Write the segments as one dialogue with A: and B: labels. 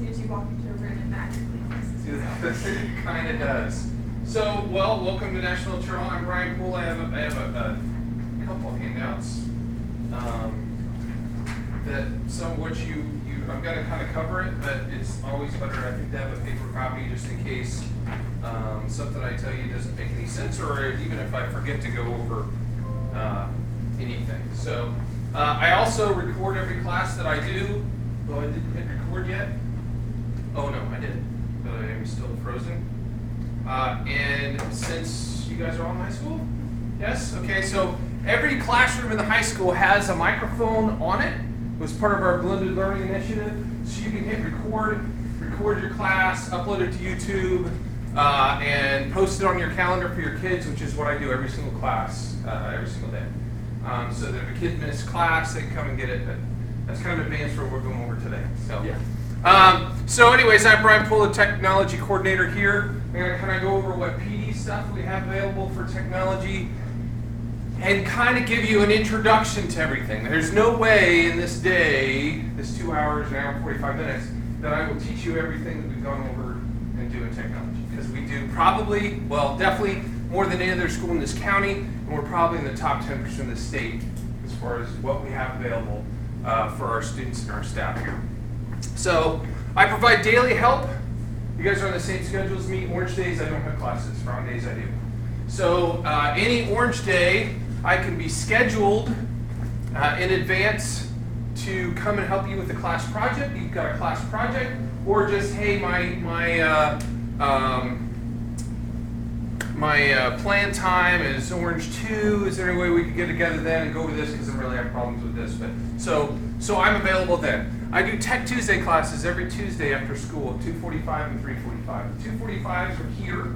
A: soon as you walk into a room, it magically fixes itself.
B: It kind of does. So, well, welcome to National Trail. I'm Brian Poole. I have a couple of handouts that some of which I'm going to kind of cover it, but it's always better, I think, to have a paper copy just in case something I tell you doesn't make any sense, or even if I forget to go over anything. So, I also record every class that I do. Well, I didn't hit record yet. Oh no, I did, but I am still frozen. And since you guys are all in high school? Yes? Okay, so every classroom in the high school has a microphone on it. It was part of our blended learning initiative. So you can hit record your class, upload it to YouTube, and post it on your calendar for your kids, which is what I do every single class, every single day. So that if a kid missed class, they can come and get it. But that's kind of advanced for what we're going over today. So, yeah. So anyways, I'm Brian Poole, the technology coordinator here. I'm going to kind of go over what PD stuff we have available for technology and kind of give you an introduction to everything. There's no way in this day, this 2 hours, an hour and 45 minutes, that I will teach you everything that we've gone over and do in technology. Because we do probably, well, definitely more than any other school in this county, and we're probably in the top 10% of the state as far as what we have available for our students and our staff here. So I provide daily help. You guys are on the same schedule as me. Orange days, I don't have classes. Brown days, I do. So any orange day, I can be scheduled in advance to come and help you with the class project. You've got a class project, or just, hey, my plan time is orange 2. Is there any way we could get together then and go over this, because I'm really having problems with this. But so I'm available then. I do Tech Tuesday classes every Tuesday after school, 2:45 and 3:45. The 2:45s are here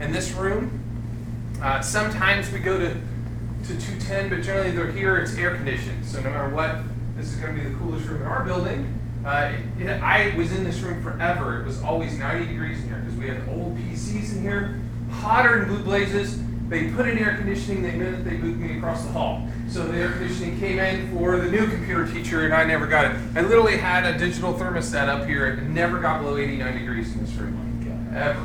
B: in this room. Sometimes we go to 2:10, but generally they're here. It's air conditioned, so no matter what, this is going to be the coolest room in our building. I was in this room forever. It was always 90 degrees in here because we had old PCs in here, hotter than blue blazes. They put in air conditioning the minute they moved me across the hall. So the air conditioning came in for the new computer teacher, and I never got it. I literally had a digital thermostat up here. It never got below 89 degrees in this room, ever,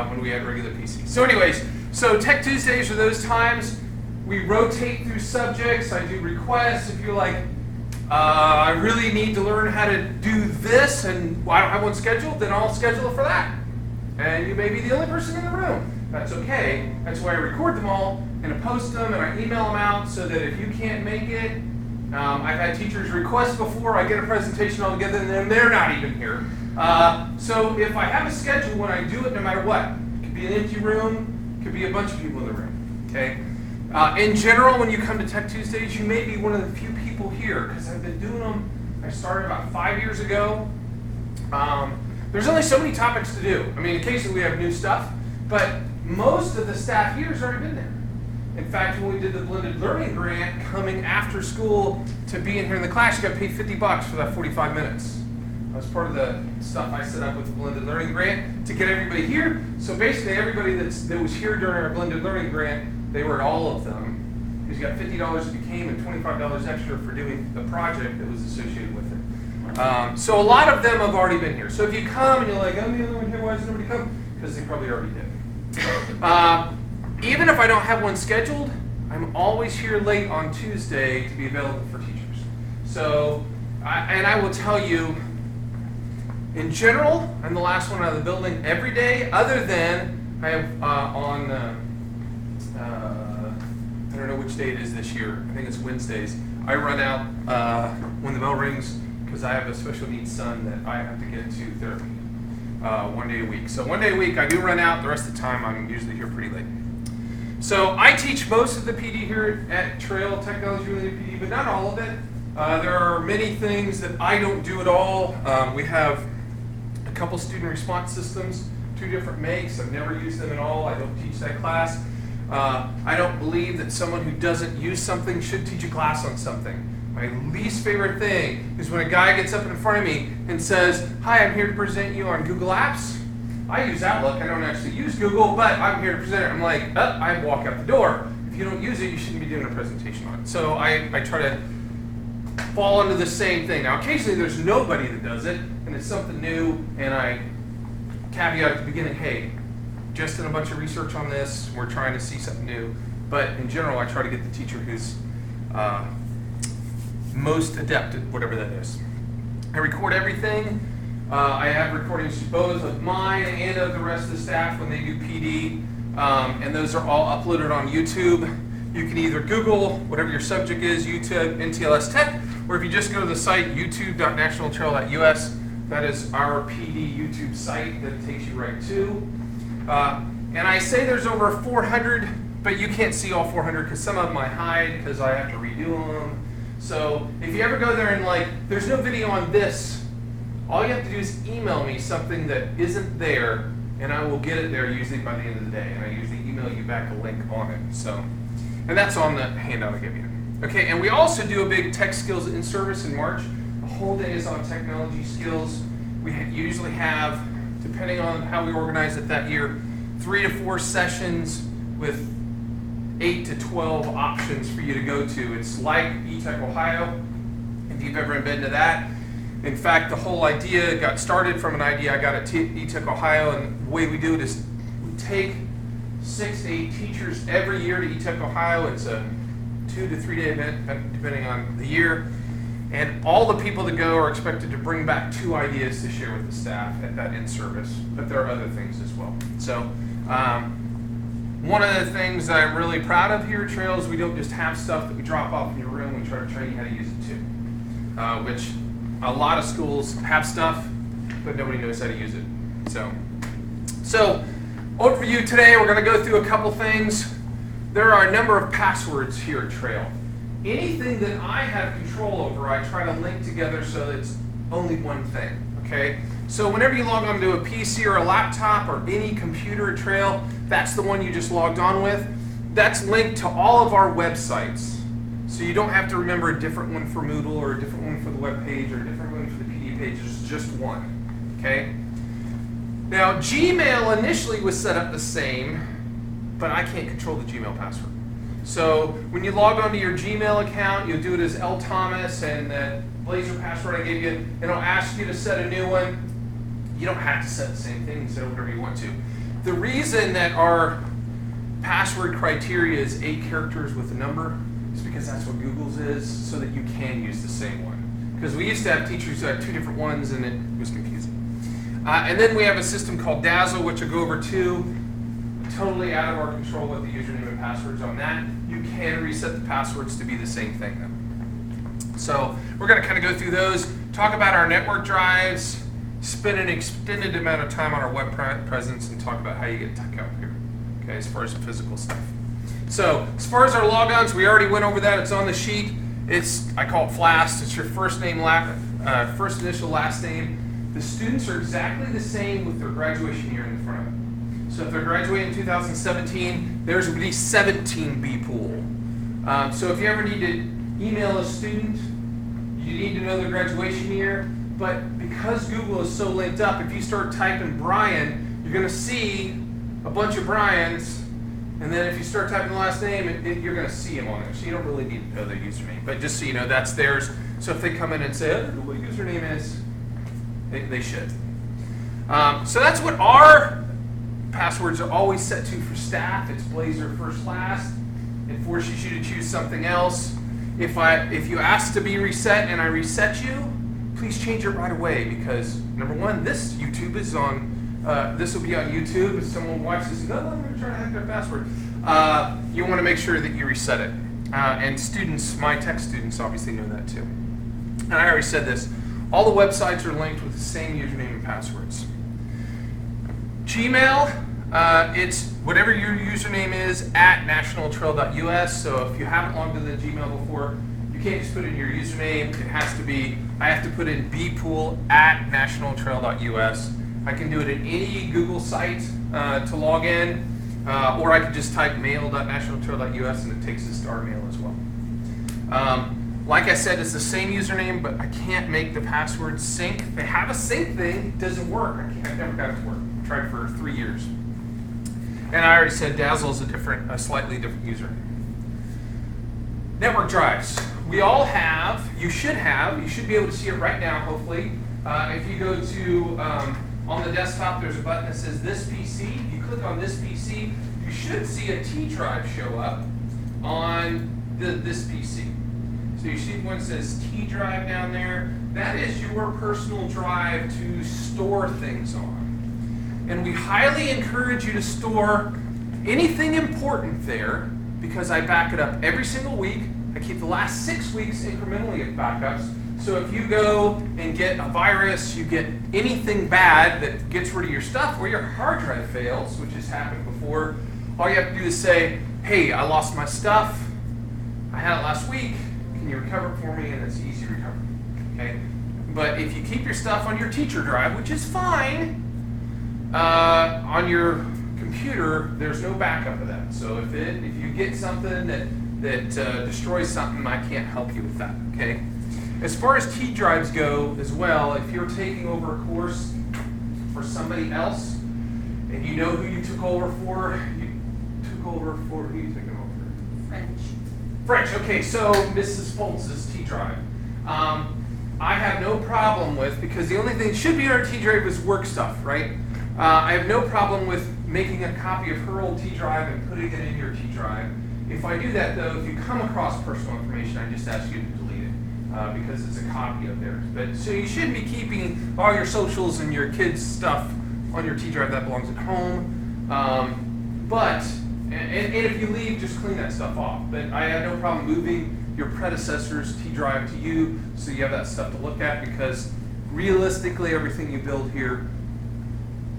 B: when we had regular PCs. So anyways, so Tech Tuesdays are those times. We rotate through subjects. I do requests. If you're like, I really need to learn how to do this, and I don't have one scheduled, then I'll schedule it for that. And you may be the only person in the room. That's okay. That's why I record them all and I post them and I email them out so that if you can't make it, I've had teachers request before, I get a presentation all together and then they're not even here. So if I have a schedule when I do it, no matter what, it could be an empty room, it could be a bunch of people in the room, okay? In general, when you come to Tech Tuesdays, you may be one of the few people here because I've been doing them, I started about 5 years ago. There's only so many topics to do. I mean, occasionally we have new stuff, but most of the staff here has already been there. In fact, when we did the blended learning grant, coming after school to be in here in the class, you got paid $50 for that 45 minutes. That was part of the stuff I set up with the blended learning grant to get everybody here. So basically, everybody that was here during our blended learning grant, they were all of them, because you got $50 if you came and $25 extra for doing the project that was associated with it. So a lot of them have already been here. So if you come and you're like, I'm the only one here, why does nobody come? Because they probably already did. Even if I don't have one scheduled, I'm always here late on Tuesday to be available for teachers. So, and I will tell you, in general, I'm the last one out of the building every day, other than I have I don't know which day it is this year. I think it's Wednesdays. I run out when the bell rings because I have a special needs son that I have to get to therapy 1 day a week. So 1 day a week I do run out. The rest of the time I'm usually here pretty late. So I teach most of the PD here at Trail Technology Related PD, but not all of it. There are many things that I don't do at all. We have a couple student response systems, 2 different makes. I've never used them at all. I don't teach that class. I don't believe that someone who doesn't use something should teach a class on something. My least favorite thing is when a guy gets up in front of me and says, hi, I'm here to present you on Google Apps. I use Outlook. I don't actually use Google, but I'm here to present it. I'm like, I walk out the door. If you don't use it, you shouldn't be doing a presentation on it. So I try to fall into the same thing. Now, occasionally there's nobody that does it, and it's something new, and I caveat at the beginning, hey, just did a bunch of research on this, we're trying to see something new. But in general, I try to get the teacher who's most adept at whatever that is. I record everything. I have recordings both of mine and of the rest of the staff when they do PD, and those are all uploaded on YouTube. You can either Google whatever your subject is, YouTube NTLS Tech, or if you just go to the site youtube.nationaltrail.us, that is our PD YouTube site that takes you right to. And I say there's over 400, but you can't see all 400 because some of them I hide because I have to redo them. So if you ever go there and like, there's no video on this, all you have to do is email me something that isn't there, and I will get it there usually by the end of the day. And I usually email you back a link on it. So, and that's on the handout I give you. Okay, and we also do a big tech skills in service in March. The whole day is on technology skills. We usually have, depending on how we organize it that year, 3 to 4 sessions with 8 to 12 options for you to go to. It's like eTech Ohio, if you've ever been to that. In fact, the whole idea got started from an idea I got at eTech Ohio, and the way we do it is we take 6 to 8 teachers every year to eTech Ohio. It's a 2 to 3 day event, depending on the year. And all the people that go are expected to bring back 2 ideas to share with the staff at that in-service, but there are other things as well. So one of the things that I'm really proud of here at Trails, we don't just have stuff that we drop off in your room, we try to train you how to use it too. Which a lot of schools have stuff, but nobody knows how to use it. So overview today, we're going to go through a couple things. There are a number of passwords here at Trail. Anything that I have control over, I try to link together so that it's only one thing, okay? So whenever you log on to a PC or a laptop or any computer at Trail, that's the one you just logged on with. That's linked to all of our websites. So you don't have to remember a different one for Moodle or a different one for the web page or a different one for the PD page. It's just one, okay? Now, Gmail initially was set up the same, but I can't control the Gmail password. So when you log onto your Gmail account, you'll do it as L. Thomas, and that Blazer password I gave you, and it'll ask you to set a new one. You don't have to set the same thing, you can set whatever you want to. The reason that our password criteria is 8 characters with a number is because that's what Google's is, so that you can use the same one. Because we used to have teachers who had 2 different ones, and it was confusing. And then we have a system called Dazzle, which I'll go over too. Totally out of our control with the username and passwords on that. You can reset the passwords to be the same thing though. So we're going to kind of go through those, talk about our network drives, spend an extended amount of time on our web presence, and talk about how you get tech help here, okay, as far as physical stuff. So as far as our logons, we already went over that. It's on the sheet. I call it FLAST. It's your first name, first initial, last name. The students are exactly the same with their graduation year in the front of it. So if they're graduating in 2017, theirs would be 17B pool. So if you ever need to email a student, you need to know their graduation year. But because Google is so linked up, if you start typing Brian, you're going to see a bunch of Brians. And then if you start typing the last name, you're going to see them on there. So you don't really need to know their username. But just so you know, that's theirs. So if they come in and say, I don't know what your username is, they should. So that's what our passwords are always set to for staff. It's Blazer first last. It forces you to choose something else. If you ask to be reset and I reset you, please change it right away, because number one, this YouTube is on. This will be on YouTube. If someone watches this and goes, I'm going to try to hack their password. You want to make sure that you reset it. And students, my tech students, obviously know that too. And I already said this. All the websites are linked with the same username and passwords. Gmail, it's whatever your username is at nationaltrail.us. So if you haven't logged into the Gmail before, you can't just put in your username. It has to be, I have to put in bpool at nationaltrail.us. I can do it in any Google site to log in, or I can just type mail.nationaltrail.us and it takes us to our mail as well. Like I said, it's the same username, but I can't make the password sync. They have a sync thing, it doesn't work. I've never got it to work. I've tried for 3 years. And I already said Dazzle is a slightly different username. Network drives. we all have, you should be able to see it right now, hopefully. If you go to, on the desktop, there's a button that says this PC. If you click on this PC, you should see a T drive show up on this PC. So you see one that says T drive down there. That is your personal drive to store things on. And we highly encourage you to store anything important there because I back it up every single week. I keep the last 6 weeks incrementally of backups. So if you go and get a virus, you get anything bad that gets rid of your stuff, or your hard drive fails, which has happened before, all you have to do is say, hey, I lost my stuff. I had it last week. Can you recover it for me? And it's easy recovery. Okay? But if you keep your stuff on your teacher drive, which is fine, on your computer, there's no backup of that. So if you get something that destroys something, I can't help you with that. Okay? As far as T drives go as well, if you're taking over a course for somebody else, and you know who you took over for, who are you taking over? French, okay, so Mrs. Foltz's T drive. I have no problem with, because the only thing that should be in our T drive is work stuff, right? I have no problem with making a copy of her old T drive and putting it in your T drive. If I do that though, if you come across personal information, I just ask you to delete it because it's a copy of theirs. But so you shouldn't be keeping all your socials and your kids' stuff on your T drive. That belongs at home. And if you leave, just clean that stuff off. But I have no problem moving your predecessor's T drive to you so you have that stuff to look at, because realistically everything you build here,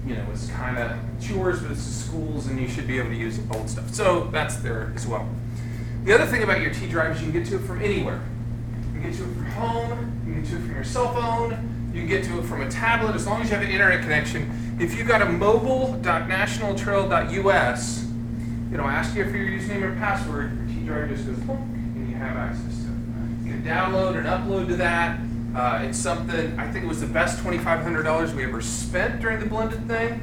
B: it's kind of yours, but it's the schools, and you should be able to use old stuff. So that's there as well. The other thing about your T drive is you can get to it from anywhere. You can get to it from home, you can get to it from your cell phone, you can get to it from a tablet, as long as you have an internet connection. If you've got a mobile.nationaltrail.us, it'll ask you for your username and password, your T drive just goes boom, and you have access to it. You can download and upload to that. It's something, I think it was the best $2,500 we ever spent during the blended thing,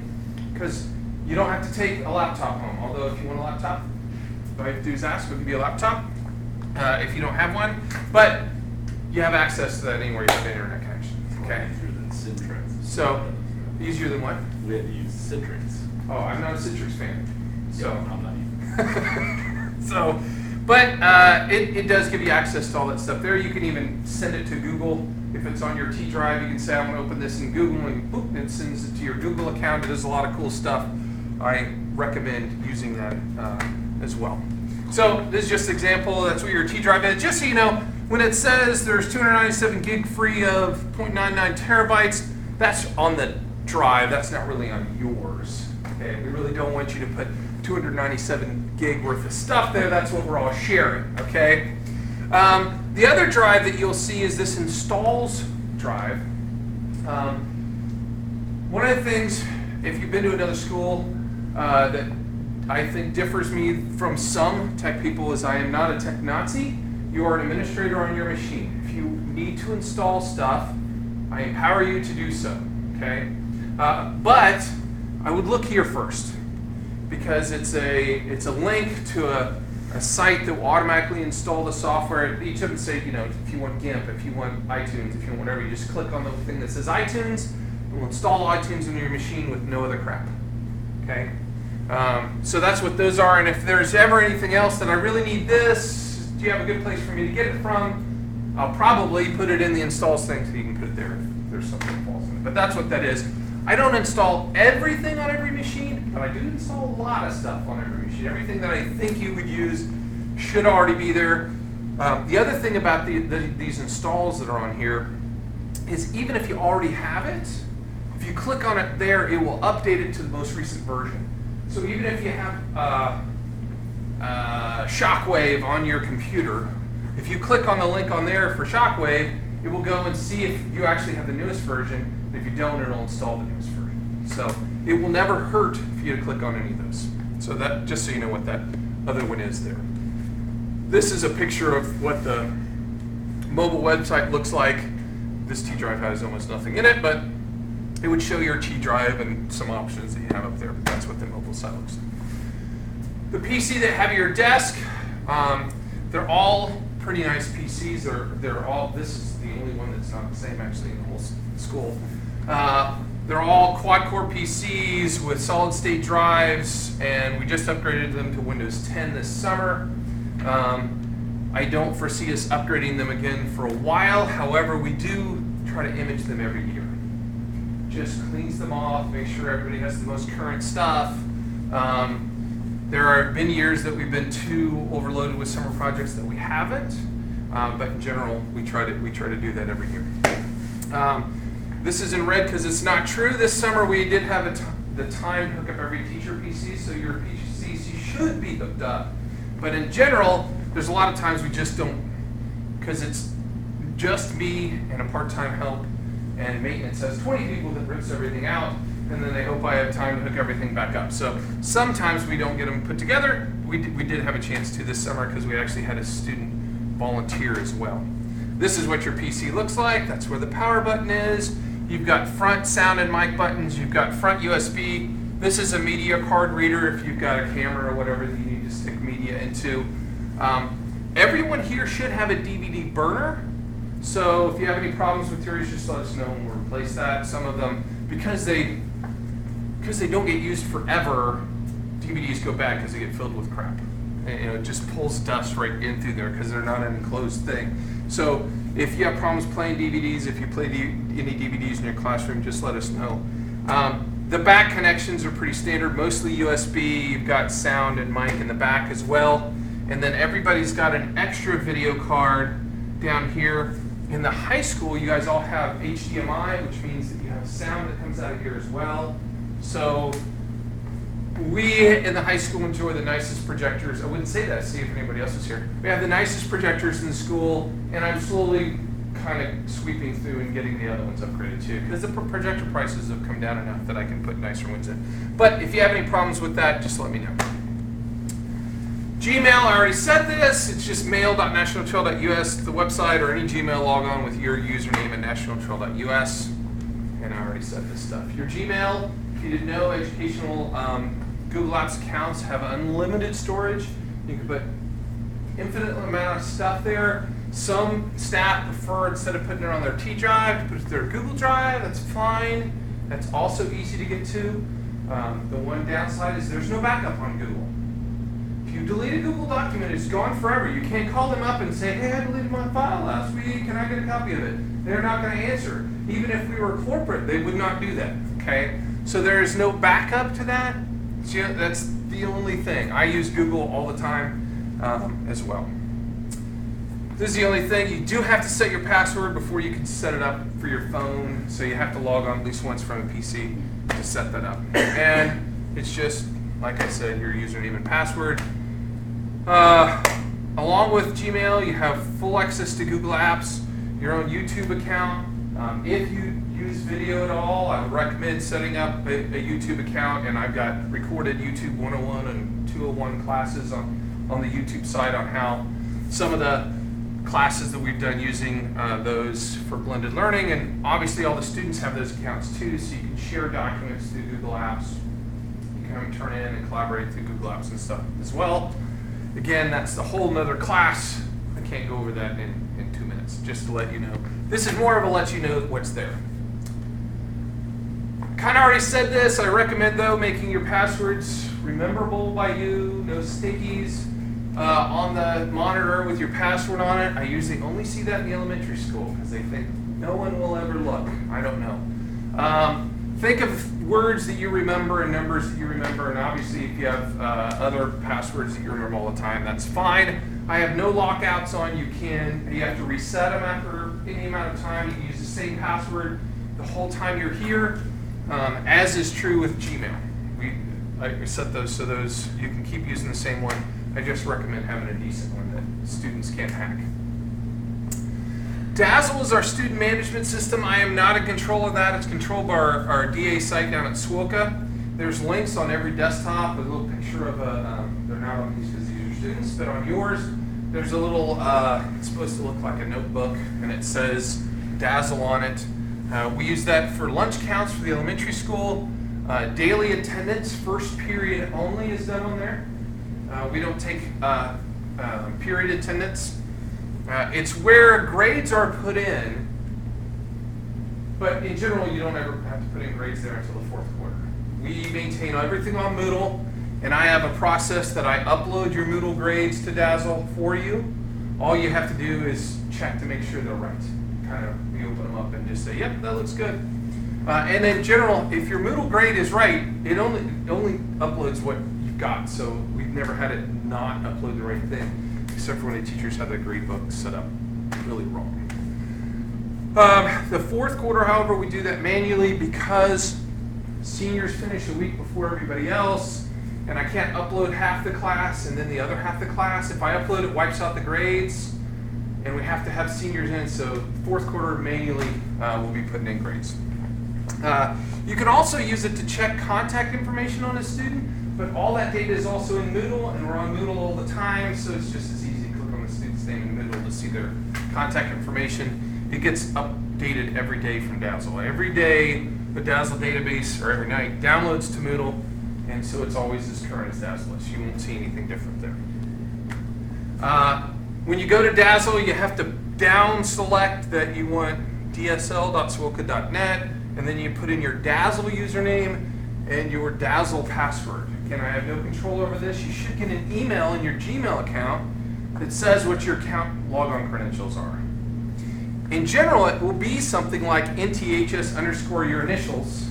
B: because you don't have to take a laptop home. Although if you want a laptop, all you have to do is ask, we'll give you a laptop if you don't have one. But you have access to that anywhere you have an internet connection. Okay.
C: Easier than Citrix.
B: So, easier than what?
C: We had to use Citrix.
B: Oh, I'm not a Citrix fan. So,
C: Yeah, I'm not either.
B: But it does give you access to all that stuff there. You can even send it to Google. If it's on your T drive, you can say, I'm going to open this in Google, and boop, it sends it to your Google account. It does a lot of cool stuff. I recommend using that as well. So this is just an example. That's what your T drive is. Just so you know, when it says there's 297 gig free of 0.99 terabytes, that's on the drive. That's not really on yours. Okay, we really don't want you to put 297 gig worth of stuff there. That's what we're all sharing. Okay. The other drive that you'll see is this installs drive. One of the things, if you've been to another school, that I think differs me from some tech people is I am not a tech Nazi. You are an administrator on your machine. If you need to install stuff, I empower you to do so. Okay, but I would look here first, because it's a link to a site that will automatically install the software. Each of them say, if you want GIMP, if you want iTunes, if you want whatever, you just click on the thing that says iTunes, and we'll install iTunes on your machine with no other crap. Okay? So that's what those are, and if there's ever anything else that I really need this, do you have a good place for me to get it from? I'll probably put it in the installs thing so you can put it there if there's something that falls in it. But that's what that is. I don't install everything on every machine, but I do install a lot of stuff on every machine. Everything that I think you would use should already be there. The other thing about these installs that are on here is even if you already have it, if you click on it there, it will update it to the most recent version. So even if you have Shockwave on your computer, if you click on the link on there for Shockwave, it will go and see if you actually have the newest version. If you don't, it'll install the newest version. So it will never hurt for you to click on any of those. So that, just so you know what that other one is there. This is a picture of what the mobile website looks like. This T drive has almost nothing in it, but it would show your T drive and some options that you have up there. But that's what the mobile site looks like. The PC that have your desk, they're all pretty nice PCs. They're all, this is the only one that's not the same actually in the whole school. They're all quad-core PCs with solid-state drives, and we just upgraded them to Windows 10 this summer. I don't foresee us upgrading them again for a while. However, we do try to image them every year. Just cleans them off, make sure everybody has the most current stuff. There have been years that we've been too overloaded with summer projects that we haven't, but in general, we try to do that every year. This is in red because it's not true. This summer we did have the time to hook up every teacher PC, so your PCs should be hooked up. But in general, there's a lot of times we just don't, because it's just me and a part-time help, and maintenance has 20 people that rips everything out, and then they hope I have time to hook everything back up. So sometimes we don't get them put together. We did have a chance to this summer because we actually had a student volunteer as well. This is what your PC looks like. That's where the power button is. You've got front sound and mic buttons. You've got front USB. This is a media card reader if you've got a camera or whatever that you need to stick media into. Everyone here should have a DVD burner. So if you have any problems with yours, just let us know and we'll replace that. Some of them, because they don't get used forever, DVDs go bad because they get filled with crap. And, it just pulls dust right in through there because they're not an enclosed thing. So if you have problems playing DVDs, if you play any DVDs in your classroom, just let us know. The back connections are pretty standard, mostly USB. You've got sound and mic in the back as well. And then everybody's got an extra video card down here. In the high school, you guys all have HDMI, which means that you have sound that comes out of here as well. So we in the high school enjoy the nicest projectors. I wouldn't say that, see if anybody else is here. We have the nicest projectors in the school, and I'm slowly kind of sweeping through and getting the other ones upgraded too, because the projector prices have come down enough that I can put nicer ones in. But if you have any problems with that, just let me know. Gmail, I already said this. It's just mail.nationaltrail.us, the website, or any Gmail log on with your username at nationaltrail.us. And I already said this stuff. Your Gmail, if you didn't know, educational Google Apps accounts have unlimited storage. You can put infinite amount of stuff there. Some staff prefer, instead of putting it on their T drive, to put it to their Google Drive. That's fine. That's also easy to get to. The one downside is there's no backup on Google. If you delete a Google document, it's gone forever. You can't call them up and say, hey, I deleted my file last week. Can I get a copy of it? They're not going to answer. Even if we were corporate, they would not do that. Okay? So there is no backup to that. That's the only thing. I use Google all the time as well. This is the only thing. You do have to set your password before you can set it up for your phone. So you have to log on at least once from a PC to set that up. And it's just, like I said, your username and password. Along with Gmail, you have full access to Google Apps, your own YouTube account. If you use video at all, I would recommend setting up a YouTube account, and I've got recorded YouTube 101 and 201 classes on the YouTube site on how some of the classes that we've done using those for blended learning, and obviously all the students have those accounts too, so you can share documents through Google Apps. You can turn in and collaborate through Google Apps and stuff as well. Again, that's a whole nother class. I can't go over that in 2 minutes, just to let you know. This is more of a let you know what's there. Kind of already said this. I recommend, though, making your passwords rememberable by you, no stickies. On the monitor with your password on it, I usually only see that in the elementary school because they think no one will ever look. I don't know. Think of words that you remember and numbers that you remember, and obviously if you have other passwords that you remember all the time, that's fine. I have no lockouts on. You have to reset them after any amount of time. You can use the same password the whole time you're here, as is true with Gmail. I set those so those you can keep using the same one. I just recommend having a decent one that students can't hack. Dazzle is our student management system. I am not in control of that. It's controlled by our DA site down at SWOCA. There's links on every desktop, a little picture of they're not on these because these are students, but on yours, there's a little, it's supposed to look like a notebook, and it says Dazzle on it. We use that for lunch counts for the elementary school. Daily attendance, first period only, is done on there. We don't take period attendance. It's where grades are put in, but in general, you don't ever have to put in grades there until the fourth quarter. We maintain everything on Moodle, and I have a process that I upload your Moodle grades to Dazzle for you. All you have to do is check to make sure they're right. Kind of, you open them up and just say, yep, that looks good. And in general, if your Moodle grade is right, it only uploads what you've got. So we've never had it not upload the right thing, except for when the teachers have the grade book set up really wrong. The fourth quarter, however, we do that manually because seniors finish a week before everybody else, and I can't upload half the class and then the other half the class. If I upload, it wipes out the grades, and we have to have seniors in, so fourth quarter manually we'll be putting in grades. You can also use it to check contact information on a student, but all that data is also in Moodle, and we're on Moodle all the time, so it's just as easy to click on the student's name in Moodle to see their contact information. It gets updated every day from Dazzle. Every day, the Dazzle database, or every night, downloads to Moodle, and so it's always as current as Dazzle is. You won't see anything different there. When you go to Dazzle, you have to down select that you want dsl.swilka.net, and then you put in your Dazzle username and your Dazzle password. Again, I have no control over this. You should get an email in your Gmail account that says what your account logon credentials are. In general, it will be something like NTHS underscore your initials,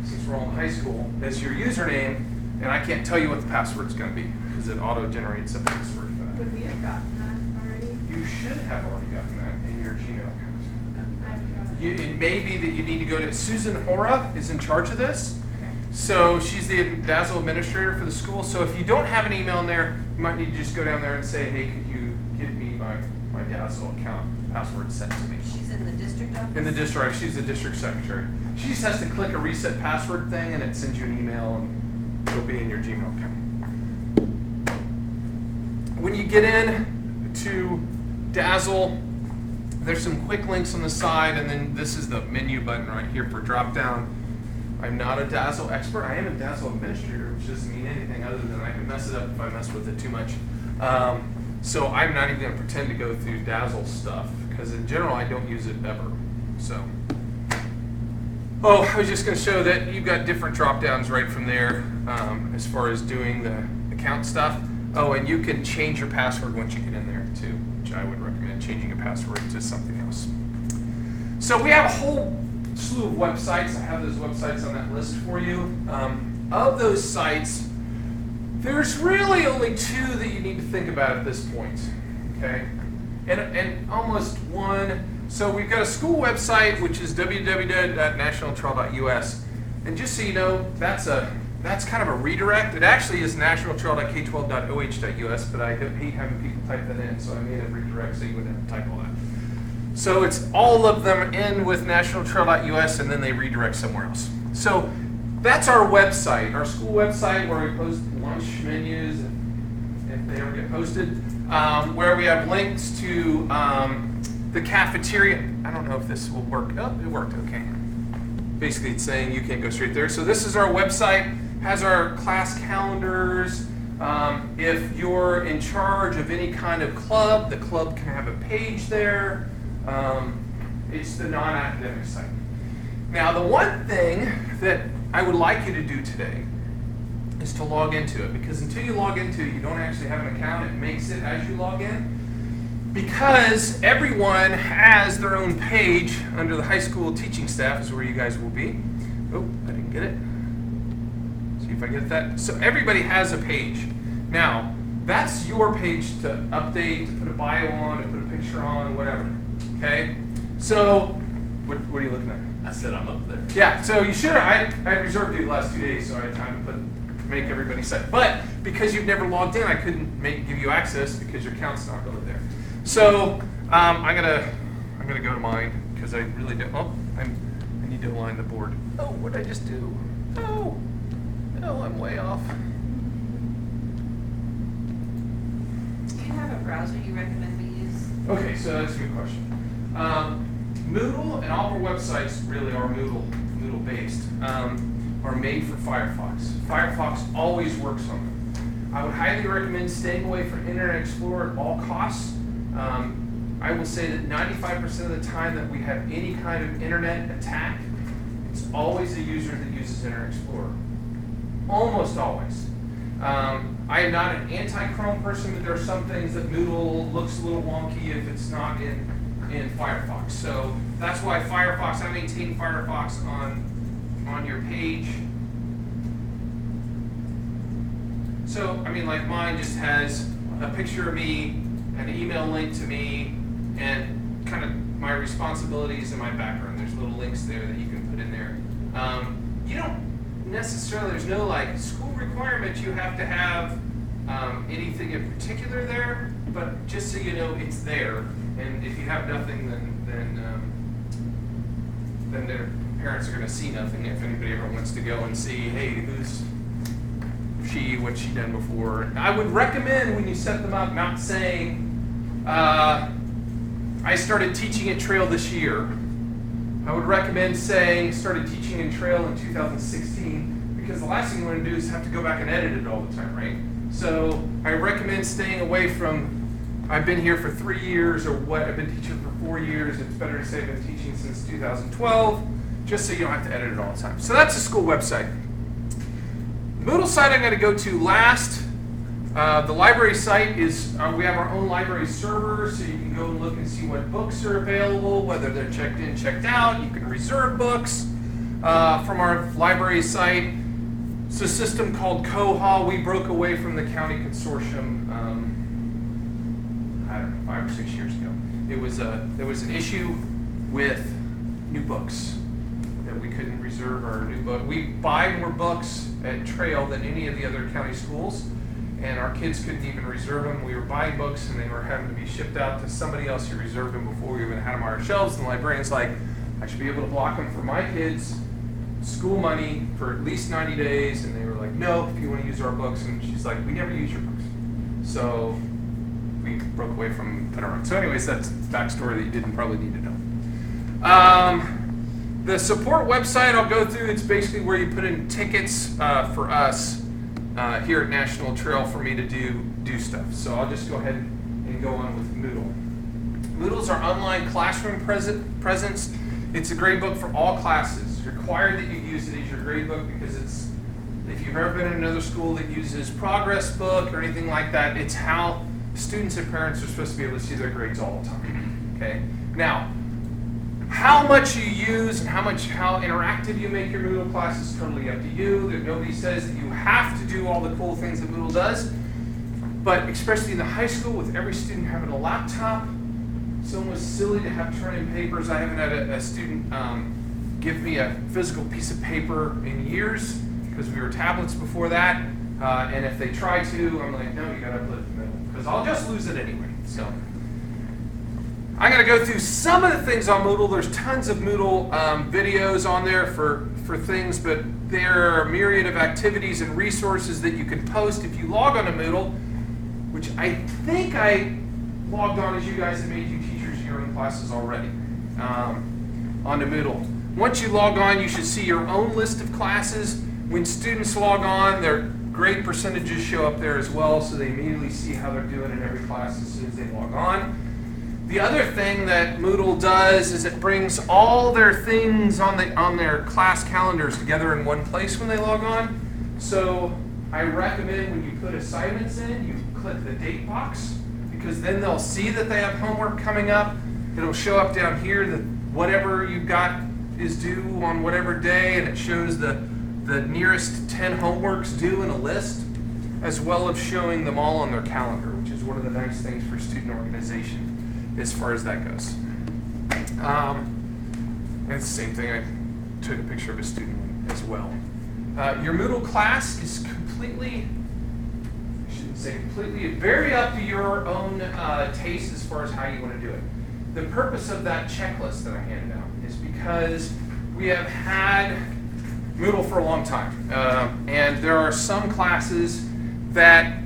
B: since we're all in high school, as your username, and I can't tell you what the password's going to be because it auto-generates a password for that.
A: Would we have gotten that already?
B: You should have already gotten that in your Gmail account.
A: I've got it.
B: It may be that you need to go to Susan Hora is in charge of this.
A: Okay.
B: So she's the Dazzle administrator for the school. So if you don't have an email in there, you might need to just go down there and say, hey, could you give me my Dazzle account password sent to me?
D: She's in the district office?
B: In the district, she's the district secretary. She just has to click a reset password thing and it sends you an email and it'll be in your Gmail account. When you get in to Dazzle, there's some quick links on the side, and then this is the menu button right here for drop down. I'm not a Dazzle expert. I am a Dazzle administrator, which doesn't mean anything other than I can mess it up if I mess with it too much. So I'm not even going to pretend to go through Dazzle stuff, because in general I don't use it ever. So, I was just going to show that you've got different drop downs right from there as far as doing the account stuff. Oh, and you can change your password once you get in there too, which I would recommend changing a password to something else. So we have a whole slew of websites. I have those websites on that list for you. Of those sites, there's really only two that you need to think about at this point, okay? And almost one. So we've got a school website, which is www.nationaltrail.us. And just so you know, that's kind of a redirect. It actually is nationaltrail.k12.oh.us, but I hate having people type that in, so I made it redirect so you wouldn't have to type all that. So it's all of them in with nationaltrail.us, and then they redirect somewhere else. So that's our website, our school website, where we post lunch menus, if they ever get posted, where we have links to the cafeteria. I don't know if this will work. Oh, it worked, okay. Basically, it's saying you can't go straight there. So this is our website, has our class calendars. If you're in charge of any kind of club, the club can have a page there. It's the non-academic site. Now, the one thing that I would like you to do today is to log into it, because until you log into it, you don't actually have an account. It makes it as you log in. Because everyone has their own page under the high school teaching staff is where you guys will be. Oh, I didn't get it. See if I get that. So everybody has a page. Now, that's your page to update, to put a bio on, to put a picture on, whatever. Okay? So, what are you looking at?
C: I said I'm up there.
B: Yeah, so you should have, I reserved you the last 2 days, so I had time to make everybody set. But because you've never logged in, I couldn't give you access because your account's not really there. So I'm gonna go to mine because I really don't. Oh, I need to align the board. Oh, what did I just do? Oh, I'm way off.
D: Do you have a browser you recommend we use?
B: Okay, so that's a good question. Moodle and all of our websites really are Moodle based. Are made for Firefox. Firefox always works on them. I would highly recommend staying away from Internet Explorer at all costs. I will say that 95% of the time that we have any kind of internet attack, it's always a user that uses Internet Explorer. Almost always. I am not an anti-Chrome person, but there are some things that Moodle looks a little wonky if it's not in Firefox. So that's why Firefox, I maintain Firefox on your page. So, I mean, like mine just has a picture of me, an email link to me, and kind of my responsibilities and my background. There's little links there that you can put in there. You don't necessarily, there's no like school requirement you have to have anything in particular there, but just so you know it's there. And if you have nothing, then their parents are going to see nothing. If anybody ever wants to go and see, hey, who's she, what's she done before? I would recommend when you set them up not saying, I started teaching at Trail this year. I would recommend saying started teaching in Trail in 2016, because the last thing you want to do is have to go back and edit it all the time, right? So I recommend staying away from I've been here for 3 years or what, I've been teaching for 4 years. It's better to say I've been teaching since 2012, just so you don't have to edit it all the time. So that's the school website. The Moodle site I'm going to go to last. The library site is, we have our own library server, so you can go and look and see what books are available, whether they're checked in, checked out. You can reserve books from our library site. It's a system called Koha. We broke away from the county consortium, I don't know, 5 or 6 years ago. There was an issue with new books, that we couldn't reserve our new book. We buy more books at Trail than any of the other county schools, and our kids couldn't even reserve them. We were buying books and they were having to be shipped out to somebody else who reserved them before we even had them on our shelves. And the librarian's like, I should be able to block them for my kids' school money for at least 90 days. And they were like, no, if you want to use our books. And she's like, we never use your books. So we broke away from it. So anyways, that's backstory that you didn't probably need to know. The support website I'll go through, it's basically where you put in tickets for us here at National Trail for me to do stuff. So I'll just go ahead and go on with Moodle. Moodle's our online classroom presence. It's a grade book for all classes. It's required that you use it as your grade book because it's, if you've ever been in another school that uses Progress Book or anything like that, it's how students and parents are supposed to be able to see their grades all the time. Okay? Now, how much you use and how interactive you make your Moodle class is totally up to you. Nobody says that you have to do all the cool things that Moodle does, but especially in the high school with every student having a laptop, it's almost silly to have turn-in papers. I haven't had a student give me a physical piece of paper in years because we were tablets before that, and if they try to, I'm like, no, you gotta upload it to Moodle because I'll just lose it anyway. So I'm going to go through some of the things on Moodle. There's tons of Moodle videos on there for things, but there are a myriad of activities and resources that you can post if you log on to Moodle, which I think I logged on as you guys have made you teachers your own classes already onto Moodle. Once you log on, you should see your own list of classes. When students log on, their grade percentages show up there as well, so they immediately see how they're doing in every class as soon as they log on. The other thing that Moodle does is it brings all their things on their class calendars together in one place when they log on. So I recommend when you put assignments in, you click the date box because then they'll see that they have homework coming up. It'll show up down here that whatever you've got is due on whatever day, and it shows the nearest 10 homeworks due in a list, as well as showing them all on their calendar, which is one of the nice things for student organization as far as that goes. And it's the same thing, I took a picture of a student as well. Your Moodle class is completely, I shouldn't say completely, very up to your own taste as far as how you want to do it. The purpose of that checklist that I handed out is because we have had Moodle for a long time. And there are some classes that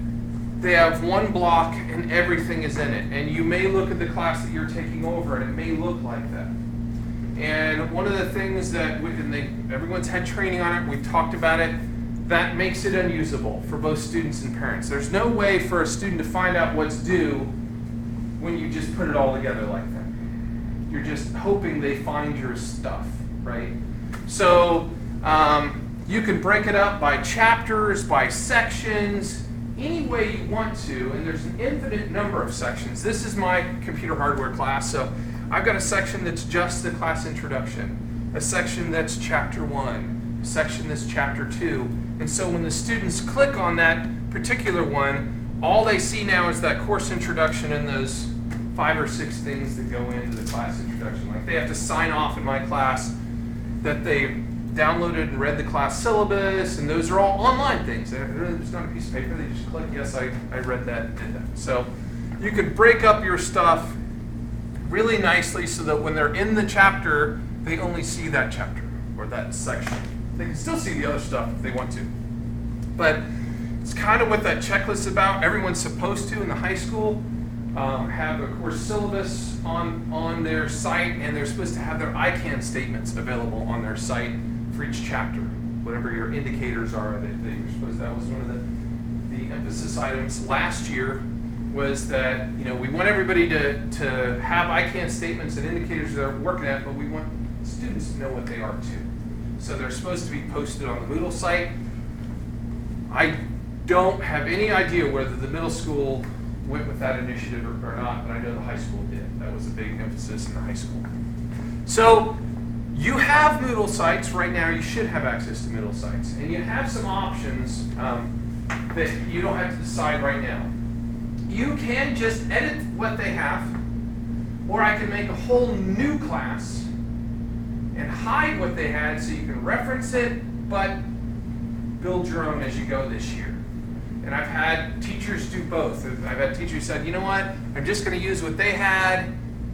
B: they have one block and everything is in it. And you may look at the class that you're taking over and it may look like that. And one of the things that, everyone's had training on it, we've talked about it, that makes it unusable for both students and parents. There's no way for a student to find out what's due when you just put it all together like that. You're just hoping they find your stuff, right? So you can break it up by chapters, by sections, any way you want to, and there's an infinite number of sections. This is my computer hardware class, so I've got a section that's just the class introduction, a section that's chapter 1, a section that's chapter 2, and so when the students click on that particular one, all they see now is that course introduction and those 5 or 6 things that go into the class introduction. Like they have to sign off in my class that they downloaded and read the class syllabus, and those are all online things. There's not a piece of paper. They just click, yes, I read that and did that. So you could break up your stuff really nicely so that when they're in the chapter, they only see that chapter or that section. They can still see the other stuff if they want to. But it's kind of what that checklist is about. Everyone's supposed to in the high school have a course syllabus on their site, and they're supposed to have their ICANN statements available on their site for each chapter, whatever your indicators are that you're supposed to. That was one of the emphasis items last year, was that we want everybody to have ICANN statements and indicators they're working at, but we want students to know what they are too. So they're supposed to be posted on the Moodle site. I don't have any idea whether the middle school went with that initiative or not, but I know the high school did. That was a big emphasis in the high school. So you have Moodle sites right now. You should have access to Moodle sites, and you have some options that you don't have to decide right now. You can just edit what they have, or I can make a whole new class and hide what they had so you can reference it, but build your own as you go this year. And I've had teachers do both. I've had teachers who said, you know what, I'm just going to use what they had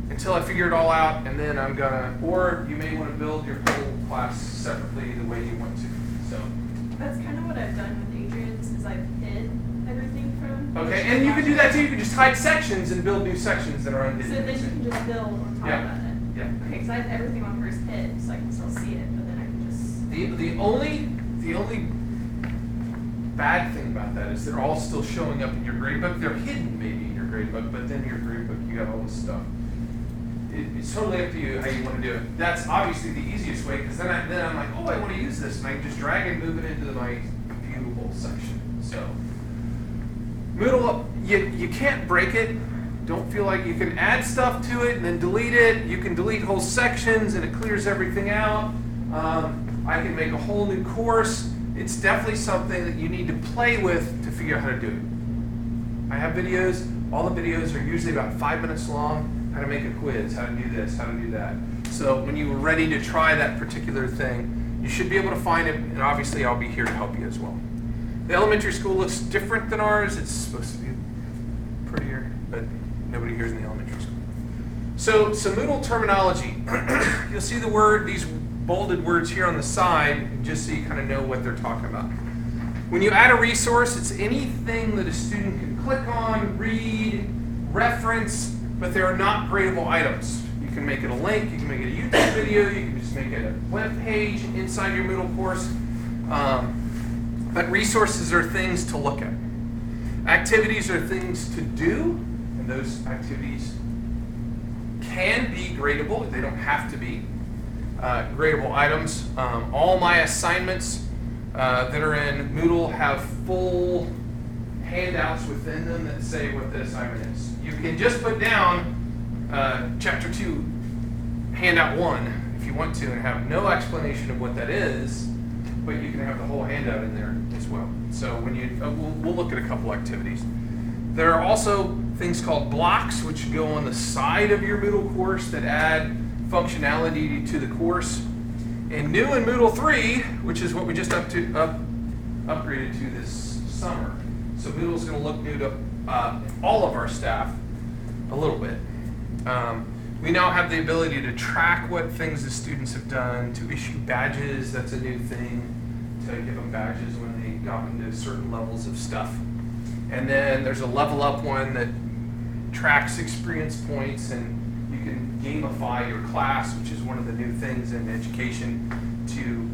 B: until I figure it all out, and then I'm going to, or you may want to build your whole class separately the way you want to. So
A: That's kind of what I've done with Adrian's, is I've hid everything from.
B: okay, and you can do that too. You can just hide sections and build new sections that are
A: So
B: unhidden.
A: then you can just build on top
B: Yeah.
A: of it.
B: Yeah.
A: Okay, because I have everything on first hit, so I can still see it, but then I can just.
B: The only bad thing about that is they're all still showing up in your gradebook. They're hidden maybe in your gradebook, but then your gradebook, you got all this stuff. It's totally up to you how you want to do it. That's obviously the easiest way, because then I'm like, oh, I want to use this, and I can just drag and move it into my viewable section. So Moodle, you can't break it. Don't feel like you can add stuff to it and then delete it. You can delete whole sections and it clears everything out. I can make a whole new course. It's definitely something that you need to play with to figure out how to do it. I have videos. All the videos are usually about 5 minutes long. How to make a quiz, how to do this, how to do that. So when you are ready to try that particular thing, you should be able to find it, and obviously I'll be here to help you as well. The elementary school looks different than ours. It's supposed to be prettier, but nobody here is in the elementary school. So some Moodle terminology. You'll see the word, these bolded words here on the side, just so you kind of know what they're talking about. When you add a resource, it's anything that a student can click on, read, reference, but they are not gradable items. You can make it a link, you can make it a YouTube video, you can just make it a web page inside your Moodle course. But resources are things to look at. Activities are things to do, and those activities can be gradable. They don't have to be gradable items. All my assignments that are in Moodle have full handouts within them that say what the assignment is. You can just put down Chapter 2, Handout 1, if you want to, and have no explanation of what that is, but you can have the whole handout in there as well. So when you, we'll look at a couple activities. There are also things called blocks, which go on the side of your Moodle course that add functionality to the course. And new in Moodle 3, which is what we just upgraded to this summer. So Moodle's going to look new to all of our staff a little bit. We now have the ability to track what things the students have done, to issue badges. That's a new thing, to give them badges when they got into certain levels of stuff. And then there's a level up one that tracks experience points, and you can gamify your class, which is one of the new things in education, to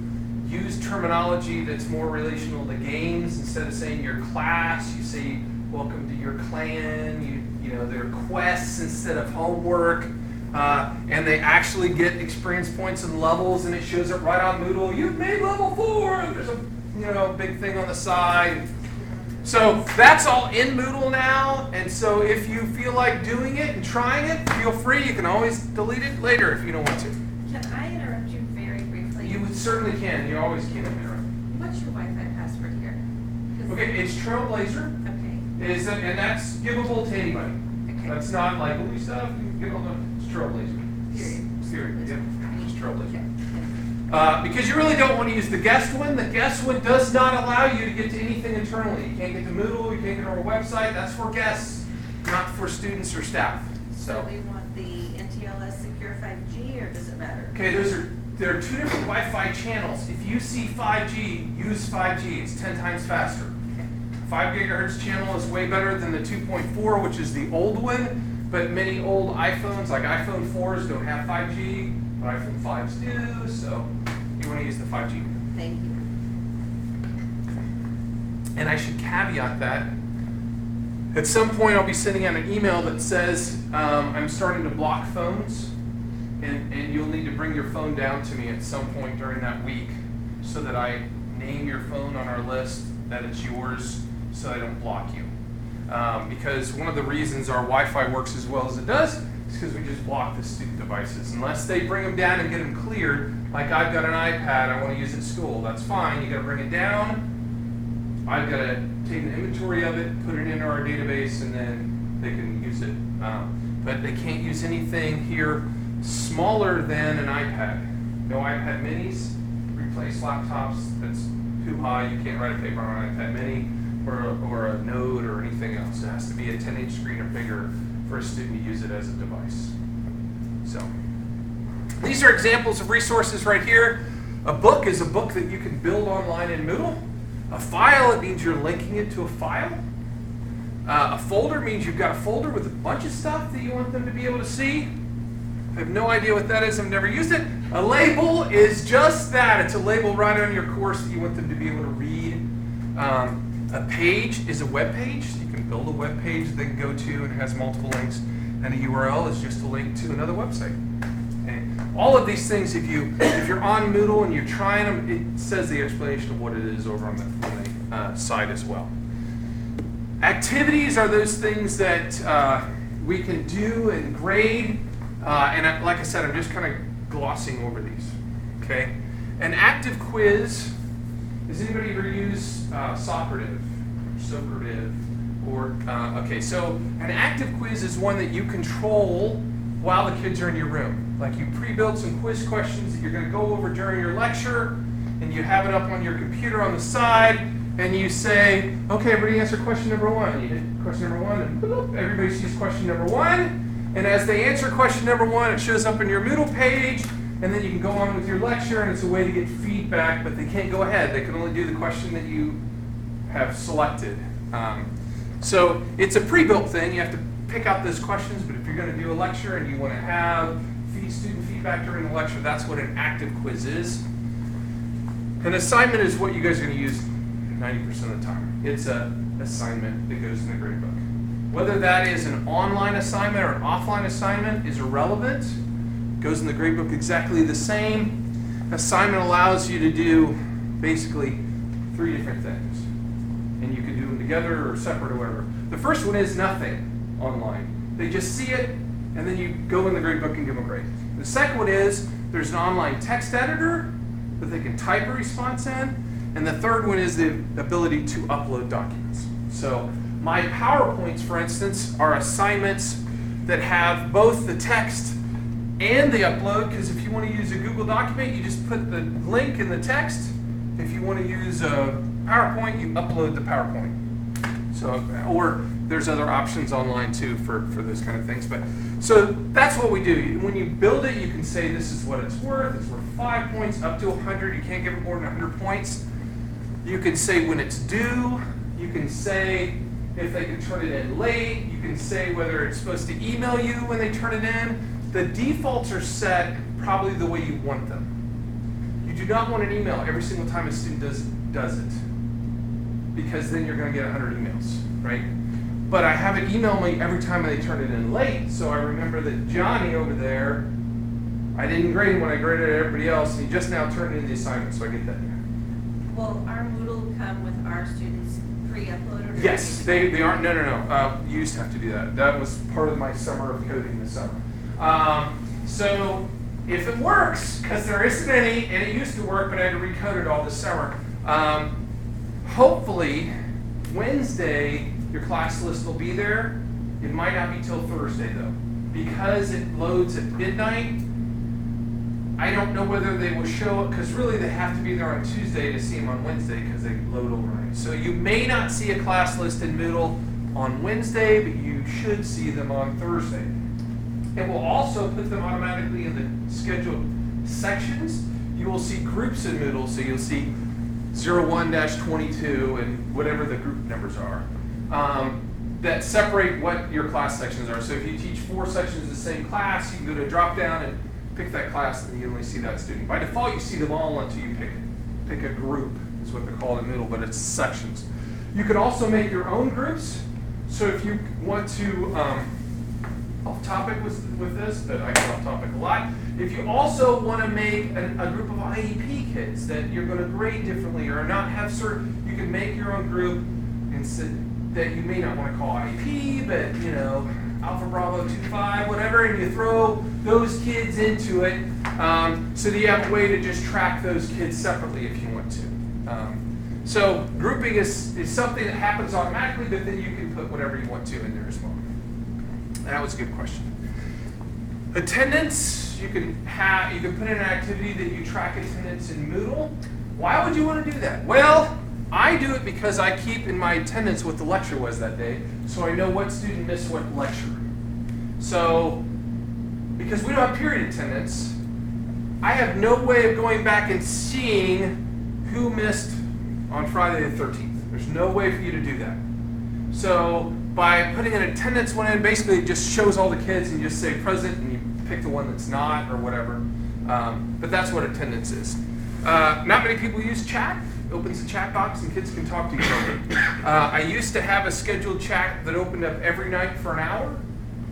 B: use terminology that's more relational to games. Instead of saying your class, you say welcome to your clan. their quests instead of homework. And they actually get experience points and levels, and it shows up right on Moodle. You've made level 4, and there's a big thing on the side. So that's all in Moodle now, and so if you feel like doing it and trying it, feel free. You can always delete it later if you don't want to.
D: Can I interrupt you very briefly?
B: You certainly can. You always can interrupt.
D: What's your Wi-Fi password here? 'Cause-
B: Okay, it's Trailblazer,
D: Okay,
B: and that's givable to anybody.
D: okay.
B: That's not like holy stuff. You can give all the Trailblazer.
D: Period.
B: Period. Yep. Just Trailblazer.
D: Okay.
B: Because you really don't want to use the guest one. The guest one does not allow you to get to anything internally. You can't get to Moodle, you can't get to our website. That's for guests, not for students or staff.
D: So we want the NTLS Secure 5G, or does it matter?
B: Okay, there are two different Wi-Fi channels. If you see 5G, use 5G. It's 10 times faster. 5 gigahertz channel is way better than the 2.4, which is the old one. But many old iPhones, like iPhone 4s, don't have 5G, but iPhone 5s do. So you want to use the 5G.
D: Thank you.
B: And I should caveat that. At some point, I'll be sending out an email that says I'm starting to block phones, and you'll need to bring your phone down to me at some point during that week so that I name your phone on our list, that it's yours, so I don't block you. Because one of the reasons our Wi-Fi works as well as it does is because we just block the student devices. Unless they bring them down and get them cleared, like I've got an iPad I want to use at school, that's fine. You got to bring it down. I've got to take an inventory of it, put it into our database, and then they can use it. But they can't use anything here smaller than an iPad. No iPad minis, replace laptops, that's too high. You can't write a paper on an iPad mini or a Node or anything else. It has to be a 10-inch screen or bigger for a student to use it as a device. So these are examples of resources right here. A book is a book that you can build online in Moodle. A file, it means you're linking it to a file. A folder means you've got a folder with a bunch of stuff that you want them to be able to see. I have no idea what that is. I've never used it. A label is just that. It's a label right on your course that you want them to be able to read. A page is a web page. You can build a web page they can go to, and it has multiple links. And a URL is just a link to another website. Okay. All of these things, if you're on Moodle and you're trying them, it says the explanation of what it is over on the site as well. Activities are those things that we can do and grade. Like I said, I'm just kind of glossing over these. Okay. An active quiz. Does anybody ever use Socrative? Okay, so an active quiz is one that you control while the kids are in your room. Like you pre-built some quiz questions that you're going to go over during your lecture, and you have it up on your computer on the side, and you say, okay, everybody answer question number 1. You hit question number 1, and boop, everybody sees question number 1. And as they answer question number 1, it shows up on your Moodle page, and then you can go on with your lecture, and it's a way to get feedback, but they can't go ahead. They can only do the question that you have selected. So it's a pre-built thing. You have to pick out those questions, but if you're going to do a lecture and you want to have student feedback during the lecture, that's what an active quiz is. An assignment is what you guys are going to use 90% of the time. It's an assignment that goes in the gradebook. Whether that is an online assignment or an offline assignment is irrelevant. It goes in the gradebook exactly the same. Assignment allows you to do basically 3 different things. And you can do them together or separate or whatever. The first one is nothing online. They just see it, and then you go in the gradebook and give them a grade. The second one is there's an online text editor that they can type a response in. And the third one is the ability to upload documents. So my PowerPoints, for instance, are assignments that have both the text and the upload, because if you want to use a Google document, you just put the link in the text. If you want to use a PowerPoint, you upload the PowerPoint. So, or there's other options online too for those kind of things. But so that's what we do. When you build it, you can say this is what it's worth. It's worth 5 points up to 100. You can't give it more than 100 points. You can say when it's due. You can say if they can turn it in late. You can say whether it's supposed to email you when they turn it in. The defaults are set probably the way you want them. You do not want an email every single time a student does it, because then you're going to get 100 emails, right? but I have it email me every time they turn it in late. So I remember that Johnny over there, I didn't grade him when I graded everybody else, and he just now turned in the assignment, so I get that.
D: Will our Moodle come with our students pre-uploaded? or
B: Yes,
D: do we-
B: they aren't. No. You used to have to do that. That was part of my summer of coding this summer. So if it works, because there isn't any, and it used to work, but I had to recode it all this summer. Hopefully, Wednesday your class list will be there. It might not be till Thursday though, because it loads at midnight. I don't know whether they will show up, because really they have to be there on Tuesday to see them on Wednesday because they load overnight. So you may not see a class list in Moodle on Wednesday, but you should see them on Thursday. It will also put them automatically in the scheduled sections. You will see groups in Moodle, so you'll see 01-22 and whatever the group numbers are, that separate what your class sections are. So if you teach 4 sections of the same class, you can go to drop down and pick that class, and you only see that student. By default, you see them all until you pick a group, is what they're called in Moodle, but it's sections. You can also make your own groups. So if you want to, off topic with this, but I get off topic a lot. If you also want to make a group of IEP kids that you're going to grade differently or not have certain, you can make your own group and that you may not want to call IEP, but Alpha Bravo 25, whatever, and you throw those kids into it, so that you have a way to just track those kids separately if you want to. So grouping is something that happens automatically, but then you can put whatever you want to in there as well. That was a good question. Attendance, you can put in an activity that you track attendance in Moodle. Why would you want to do that? Well, I do it because I keep in my attendance what the lecture was that day, so I know what student missed what lecture. So, because we don't have period attendance, I have no way of going back and seeing who missed on Friday the 13th. There's no way for you to do that. So, by putting an attendance one in, basically it just shows all the kids and you just say present and you pick the one that's not or whatever. But that's what attendance is. Not many people use chat. It opens the chat box and kids can talk to each other. I used to have a scheduled chat that opened up every night for an hour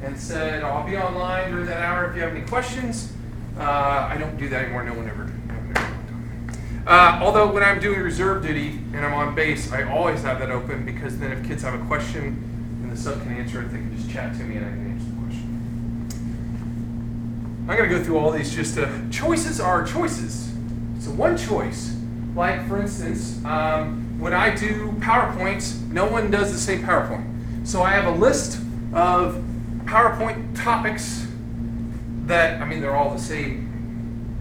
B: and said, I'll be online during that hour if you have any questions. I don't do that anymore. No one ever. Although when I'm doing reserve duty and I'm on base, I always have that open because then if kids have a question and the sub can answer it, they can just chat to me and I can answer the question. I'm going to go through all these just choices are choices. So one choice, like for instance, when I do PowerPoints, no one does the same PowerPoint. So I have a list of PowerPoint topics that, they're all the same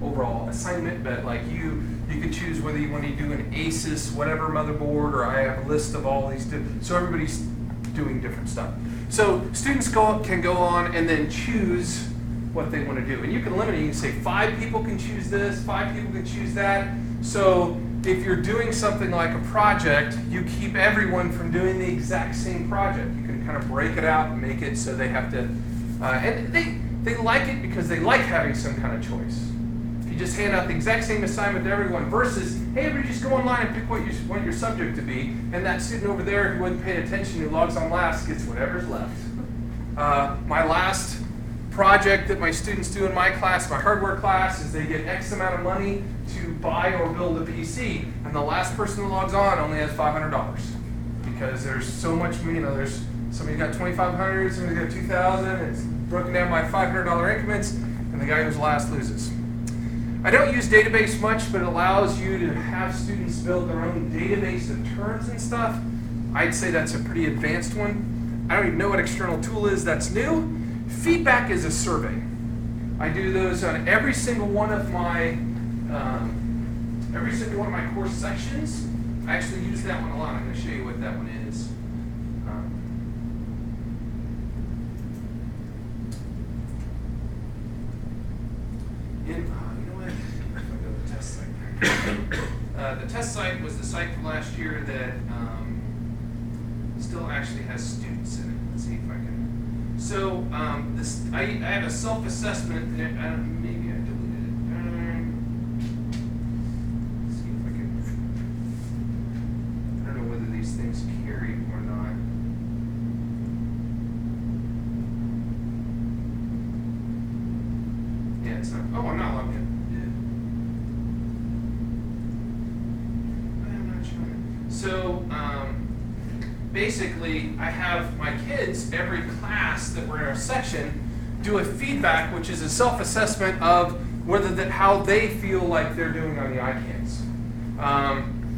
B: overall assignment, but like you can choose whether you want to do an ASUS, whatever motherboard, or I have a list of all these, so everybody's doing different stuff. So students can go on and then choose what they want to do. And you can limit it, you can say 5 people can choose this, 5 people can choose that. So if you're doing something like a project, you keep everyone from doing the exact same project. You can kind of break it out and make it so they have to, and they like it because they like having some kind of choice. If you just hand out the exact same assignment to everyone versus, hey, everybody just go online and pick what you want your subject to be, and that student over there who wasn't paying attention, who logs on last, gets whatever's left. My last project that my students do in my class, my hardware class, is they get X amount of money to buy or build a PC, and the last person who logs on only has $500 because there's so much, there's somebody's got $2,500, somebody's got $2,000, it's broken down by $500 increments, and the guy who's last loses. I don't use database much, but it allows you to have students build their own database of terms and stuff. I'd say that's a pretty advanced one. I don't even know what external tool is that's new. Feedback is a survey. I do those on every single one of my course sections. I actually use that one a lot. I'm going to show you what that one is. You know what? If I go to the test site. The test site was the site from last year that still actually has students in it. Let's see if I can. So I have a self-assessment that maybe I deleted it. Let's see if I can. I don't know whether these things carry or not. minutes now. Oh, I'm not logged in. I am not showing. So, basically, I have my kids, every class that we're in our section, do a feedback, which is a self-assessment of how they feel like they're doing on the ICANNs.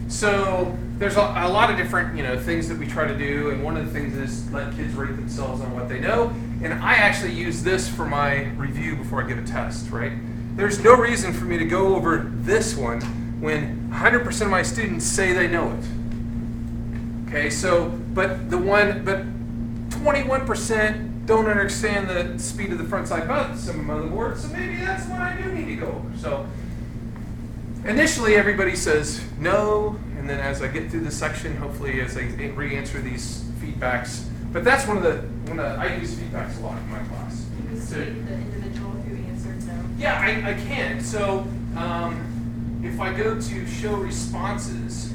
B: So there's a lot of different things that we try to do, and one of the things is let kids rate themselves on what they know. And I actually use this for my review before I give a test, right? There's no reason for me to go over this one when 100% of my students say they know it. Okay, so, but 21% don't understand the speed of the front side bus on the motherboard, so maybe that's what I do need to go over. So, initially everybody says no, and then as I get through the section, hopefully as I re-answer these feedbacks, but that's one of the I use feedbacks a lot in my class.
A: You can see the individual who answered no.
B: Yeah, I can. So if I go to show responses,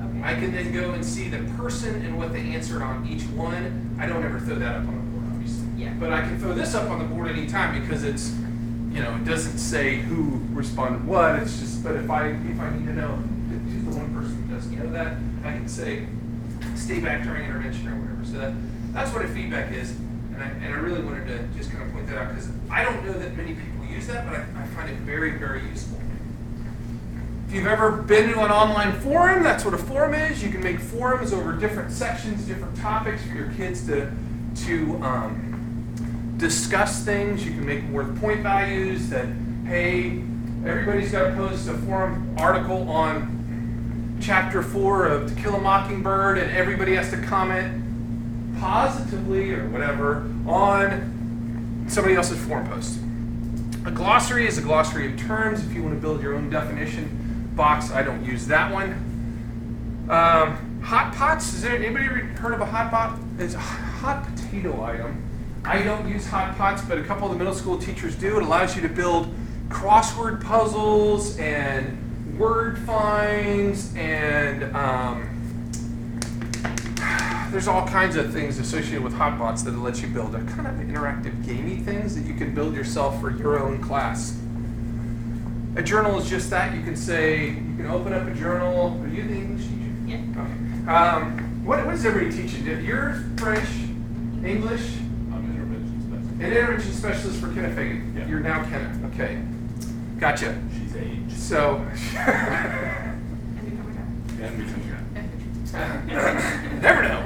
A: Okay.
B: I can then go and see the person and what they answered on each one. I don't ever throw that up on the board, obviously.
A: Yeah.
B: But I can throw this up on the board anytime because it's, it doesn't say who responded what. It's just, but if I need to know who's the one person who doesn't know that, I can say, stay back during intervention or whatever. So that's what a feedback is. And I really wanted to just kind of point that out because I don't know that many people use that, but I find it very, very useful. If you've ever been to an online forum, that's what a forum is. You can make forums over different sections, different topics for your kids to discuss things. You can make them worth point values that, hey, everybody's got to post a forum article on chapter 4 of To Kill a Mockingbird, and everybody has to comment positively or whatever on somebody else's forum post. A glossary is a glossary of terms. If you want to build your own definition box, I don't use that one. Hot pots, has anybody heard of a hot pot? It's a hot potato item. I don't use hot pots, but a couple of the middle school teachers do. It allows you to build crossword puzzles and word finds, and there's all kinds of things associated with hotbots that lets you build. They're kind of interactive gamey things that you can build yourself for your own class. A journal is just that. You can open up a journal. Are you the English teacher?
A: Yeah.
B: Okay. What is everybody teaching? You're French, English,
C: I'm intervention specialist.
B: and intervention specialist for Kenneth Fagan.
C: Yeah.
B: You're now Kenneth. Okay. Gotcha.
C: She's aged.
B: So,
A: And become a guy.
C: And become
B: never know.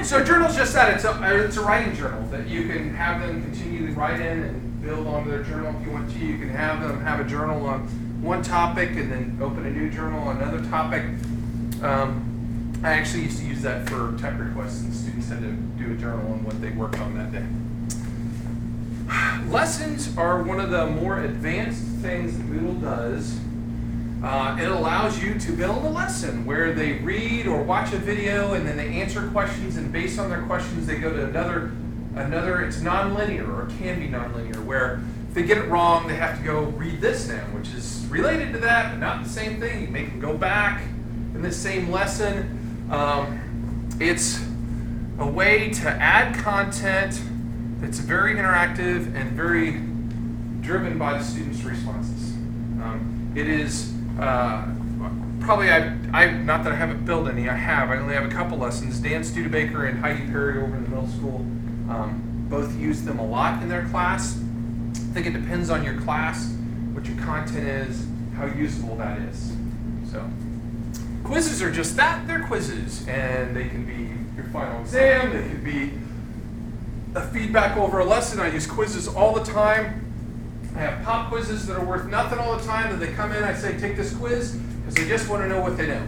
B: So a journal's just that. It's a writing journal that you can have them continually write in and build onto their journal if you want to. You can have them have a journal on one topic and then open a new journal on another topic. I actually used to use that for tech requests, and students had to do a journal on what they worked on that day. Lessons are one of the more advanced things that Moodle does. It allows you to build a lesson where they read or watch a video and then they answer questions, and based on their questions they go to another, it's nonlinear, or can be nonlinear, where if they get it wrong they have to go read this now, which is related to that but not the same thing. You make them go back in the same lesson. It's a way to add content that's very interactive and very driven by the students' responses. It is probably, not that I haven't built any, I only have a couple lessons. Dan Studebaker and Heidi Perry over in the middle school both use them a lot in their class. I think it depends on your class, what your content is, how usable that is. So, quizzes are just that, they're quizzes, and they can be your final exam, they can be a feedback over a lesson. I use quizzes all the time. I have pop quizzes that are worth nothing all the time, and they come in, I say, take this quiz, because they just want to know what they know.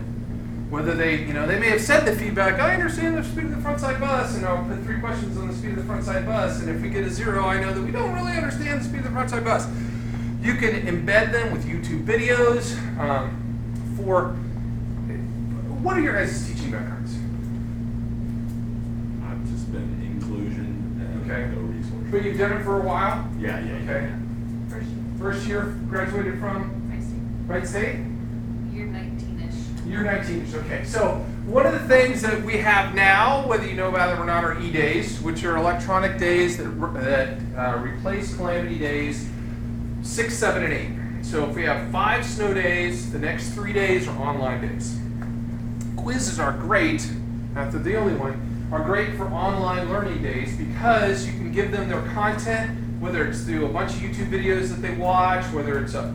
B: Whether they may have said the feedback, I understand the speed of the front side bus, and I'll put 3 questions on the speed of the front side bus, and if we get a 0, I know that we don't really understand the speed of the front side bus. You can embed them with YouTube videos. What are your guys' teaching backgrounds?
C: I've just been inclusion and
B: Okay.
C: no resource.
B: But you've done it for a while?
C: Yeah.
B: Okay. First year, graduated from Wright State?
D: You're 19-ish.
B: You're 19-ish, okay. So one of the things that we have now, whether you know about it or not, are E-days, which are electronic days that replace Calamity Days 6, 7, and 8. So if we have 5 snow days, the next 3 days are online days. Quizzes are great, not the only one, are great for online learning days because you can give them their content, whether it's through a bunch of YouTube videos that they watch, whether it's a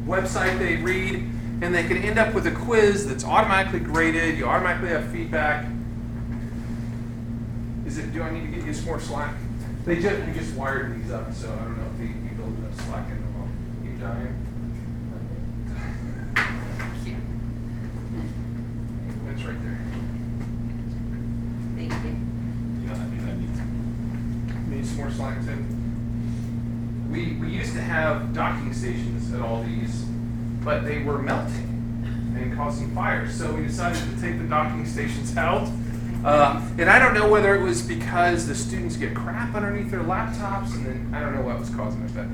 B: website they read, and they can end up with a quiz that's automatically graded. You automatically have feedback. Do I need to get you some more slack? We just wired these up, so I don't know if you build enough slack in them while you dying. That's right there.
D: Thank you.
C: Yeah, I mean, that needs.
B: Need some more slack too. We used to have docking stations at all these, but they were melting and causing fires. So we decided to take the docking stations out. And I don't know whether it was because the students get crap underneath their laptops, and then I don't know what was causing it. But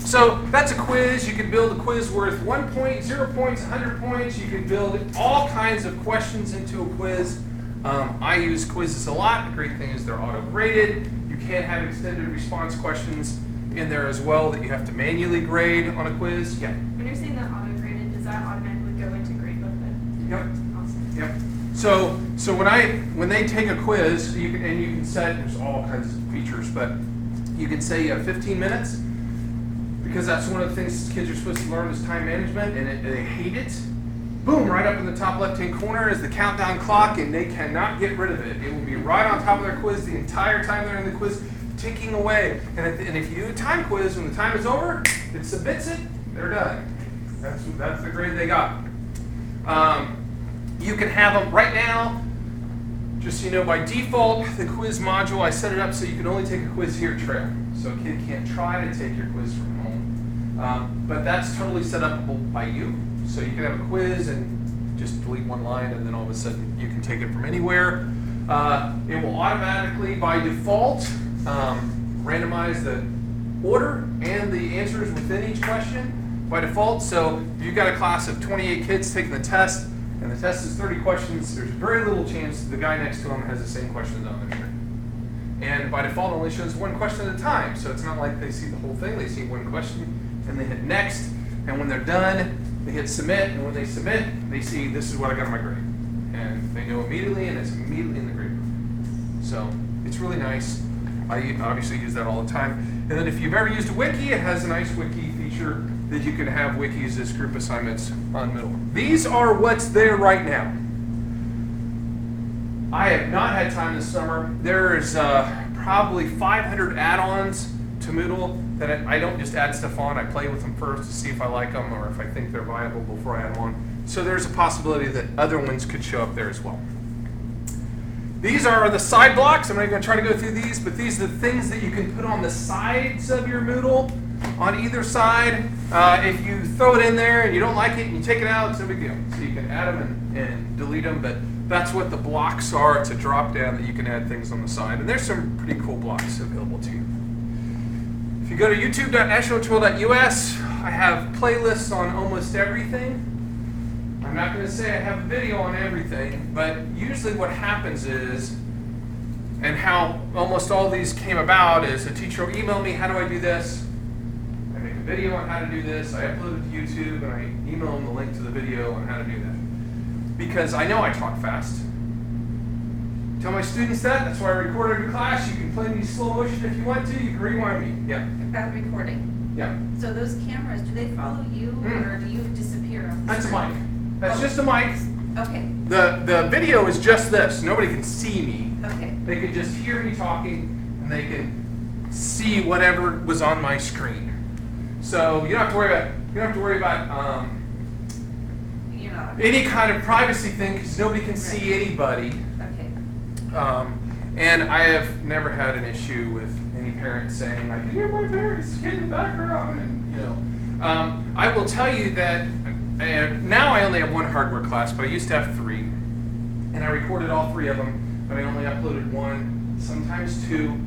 B: so that's a quiz. You can build a quiz worth 1 point, 0 points, 100 points. You can build all kinds of questions into a quiz. I use quizzes a lot. The great thing is they're auto-graded. You can have extended response questions in there as well that you have to manually grade on a quiz. Yeah.
A: When you're saying that auto-graded, does that automatically go into gradebook then?
B: Yep.
A: Awesome.
B: Yep. So when they take a quiz, you can set, there's all kinds of features, but you can say you have 15 minutes, because that's one of the things kids are supposed to learn is time management, and they hate it. Boom, right up in the top left-hand corner is the countdown clock, and they cannot get rid of it. It will be right on top of their quiz the entire time they're in the quiz, ticking away. And if you do a time quiz, when the time is over, it submits it, they're done. That's the grade they got. You can have them right now, just so you know, by default, the quiz module, I set it up so you can only take a quiz here at Trail. So a kid can't try to take your quiz from home. But that's totally set up by you. So you can have a quiz and just delete one line, and then all of a sudden you can take it from anywhere. It will automatically, by default, randomize the order and the answers within each question by default. So if you've got a class of 28 kids taking the test, and the test is 30 questions, there's very little chance the guy next to them has the same questions on their screen. And by default, it only shows one question at a time. So it's not like they see the whole thing. They see one question, and they hit next. And when they're done, they hit submit. And when they submit, they see this is what I got on my grade. And they know immediately, and it's immediately in the grade book. So it's really nice. I obviously use that all the time. And then if you've ever used a wiki, it has a nice wiki feature that you can have wikis as group assignments on Moodle. These are what's there right now. I have not had time this summer. There's probably 500 add-ons to Moodle that I don't just add stuff on. I play with them first to see if I like them or if I think they're viable before I add them on. So there's a possibility that other ones could show up there as well. These are the side blocks. I'm not going to try to go through these, but these are the things that you can put on the sides of your Moodle on either side. If you throw it in there and you don't like it and you take it out, it's no big deal. So you can add them and delete them, but that's what the blocks are. It's a drop down that you can add things on the side. And there's some pretty cool blocks available to you. If you go to youtube.nationaltrail.us, I have playlists on almost everything. I'm not going to say I have a video on everything, but usually what happens is, and how almost all these came about, is a teacher will email me, how do I do this? I make a video on how to do this, I upload it to YouTube, and I email them the link to the video on how to do that. Because I know I talk fast. Tell my students that, that's why I record every class. You can play me slow motion if you want to, you can rewind me. Yeah.
D: About recording.
B: Yeah.
D: So those cameras, do they follow you or do you disappear off the
B: That's a
D: screen?
B: mic. That's just a mic.
D: Okay.
B: The video is just this. Nobody can see me.
D: Okay.
B: They can just hear me talking, and they can see whatever was on my screen. So you don't have to worry about
D: You're not.
B: any kind of privacy thing because nobody can see anybody.
D: Okay.
B: And I have never had an issue with any parent saying I can hear my parents in the background, and I will tell you that. And now I only have one hardware class, but I used to have 3. And I recorded all 3 of them, but I only uploaded 1, sometimes 2.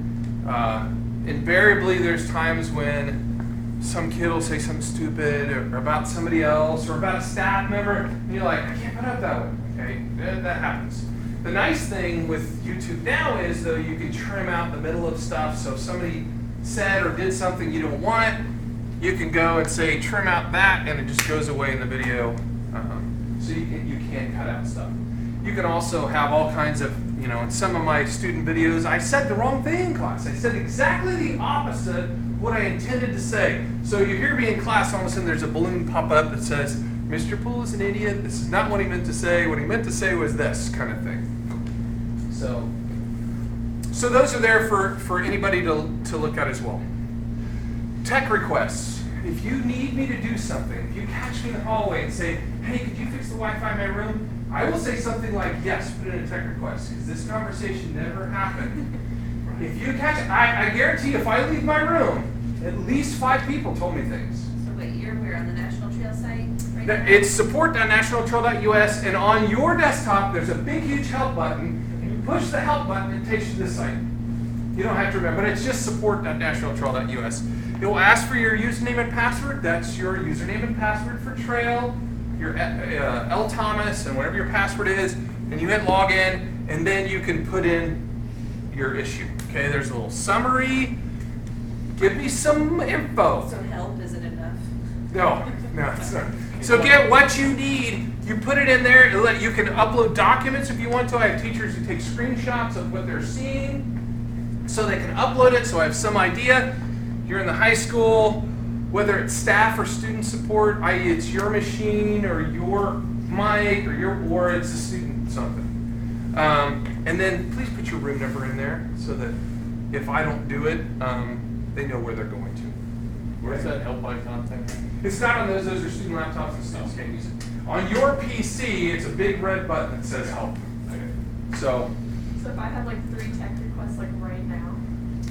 B: Invariably, there's times when some kid will say something stupid or about somebody else or about a staff member, and you're like, I can't put up that one. Okay, that happens. The nice thing with YouTube now is, though, you can trim out the middle of stuff, so if somebody said or did something you don't want, you can go and say trim out that, and it just goes away in the video. So you can cut out stuff. You can also have all kinds of, in some of my student videos, I said the wrong thing in class. I said exactly the opposite of what I intended to say. So you hear me in class, all of a sudden there's a balloon pop up that says, Mr. Poole is an idiot. This is not what he meant to say. What he meant to say was this kind of thing. So those are there for anybody to look at as well. Tech requests. If you need me to do something, if you catch me in the hallway and say, hey, could you fix the Wi-Fi in my room? I will say something like, yes, put in a tech request, because this conversation never happened. If you catch it, I guarantee if I leave my room, at least 5 people told me things.
D: So wait, you're where, on the National Trail site right now?
B: It's support.nationaltrail.us, and on your desktop, there's a big, huge help button, and you push the help button, it takes you to the site. You don't have to remember, but it's just support.nationaltrail.us. It will ask for your username and password. That's your username and password for Trail, your L. Thomas, and whatever your password is, and you hit login, and then you can put in your issue. Okay, there's a little summary. Give me some info.
D: So help isn't enough?
B: No, it's not. So get what you need. You put it in there. You can upload documents if you want to. I have teachers who take screenshots of what they're seeing so they can upload it, so I have some idea. You're in the high school, whether it's staff or student support, i.e. it's your machine or your mic or it's a student something. And then please put your room number in there so that if I don't do it, they know where they're going to.
C: Where's that help icon thing?
B: It's not on those are student laptops and students can't use it. On your PC, it's a big red button that says help.
C: Okay.
B: So
A: if I have like 3 tech requests like right now.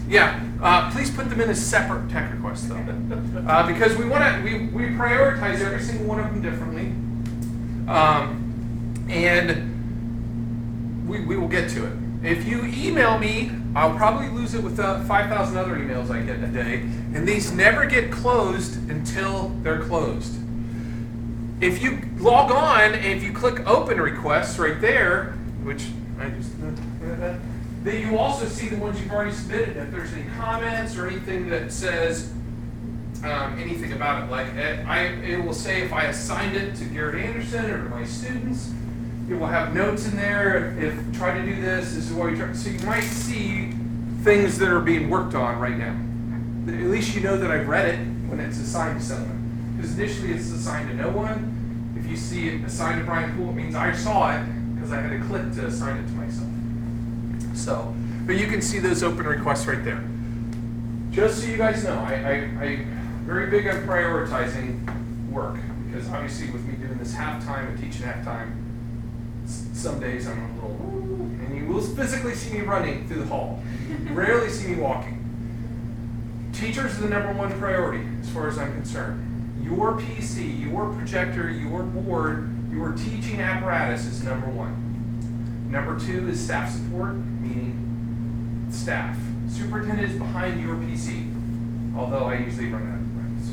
B: yeah, please put them in as separate tech requests though. Because we prioritize every single one of them differently. And we will get to it. If you email me, I'll probably lose it with 5,000 other emails I get in a day, and these never get closed until they're closed. If you log on and if you click open requests right there, which I just then you also see the ones you've already submitted. If there's any comments or anything that says anything about it, like it will say if I assigned it to Garrett Anderson or to my students. It will have notes in there. If try to do this is what you try. So you might see things that are being worked on right now. At least you know that I've read it when it's assigned to someone. Because initially it's assigned to no one. If you see it assigned to Brian Poole, it means I saw it because I had to click to assign it to myself. So, but you can see those open requests right there. Just so you guys know, I'm very big on prioritizing work because obviously with me doing this half-time and teaching half-time, some days I'm a little, and you will physically see me running through the hall. You rarely see me walking. Teachers are the #1 priority as far as I'm concerned. Your PC, your projector, your board, your teaching apparatus is #1. #2 is staff support, meaning staff. Superintendent is behind your PC, although I usually run out of runs.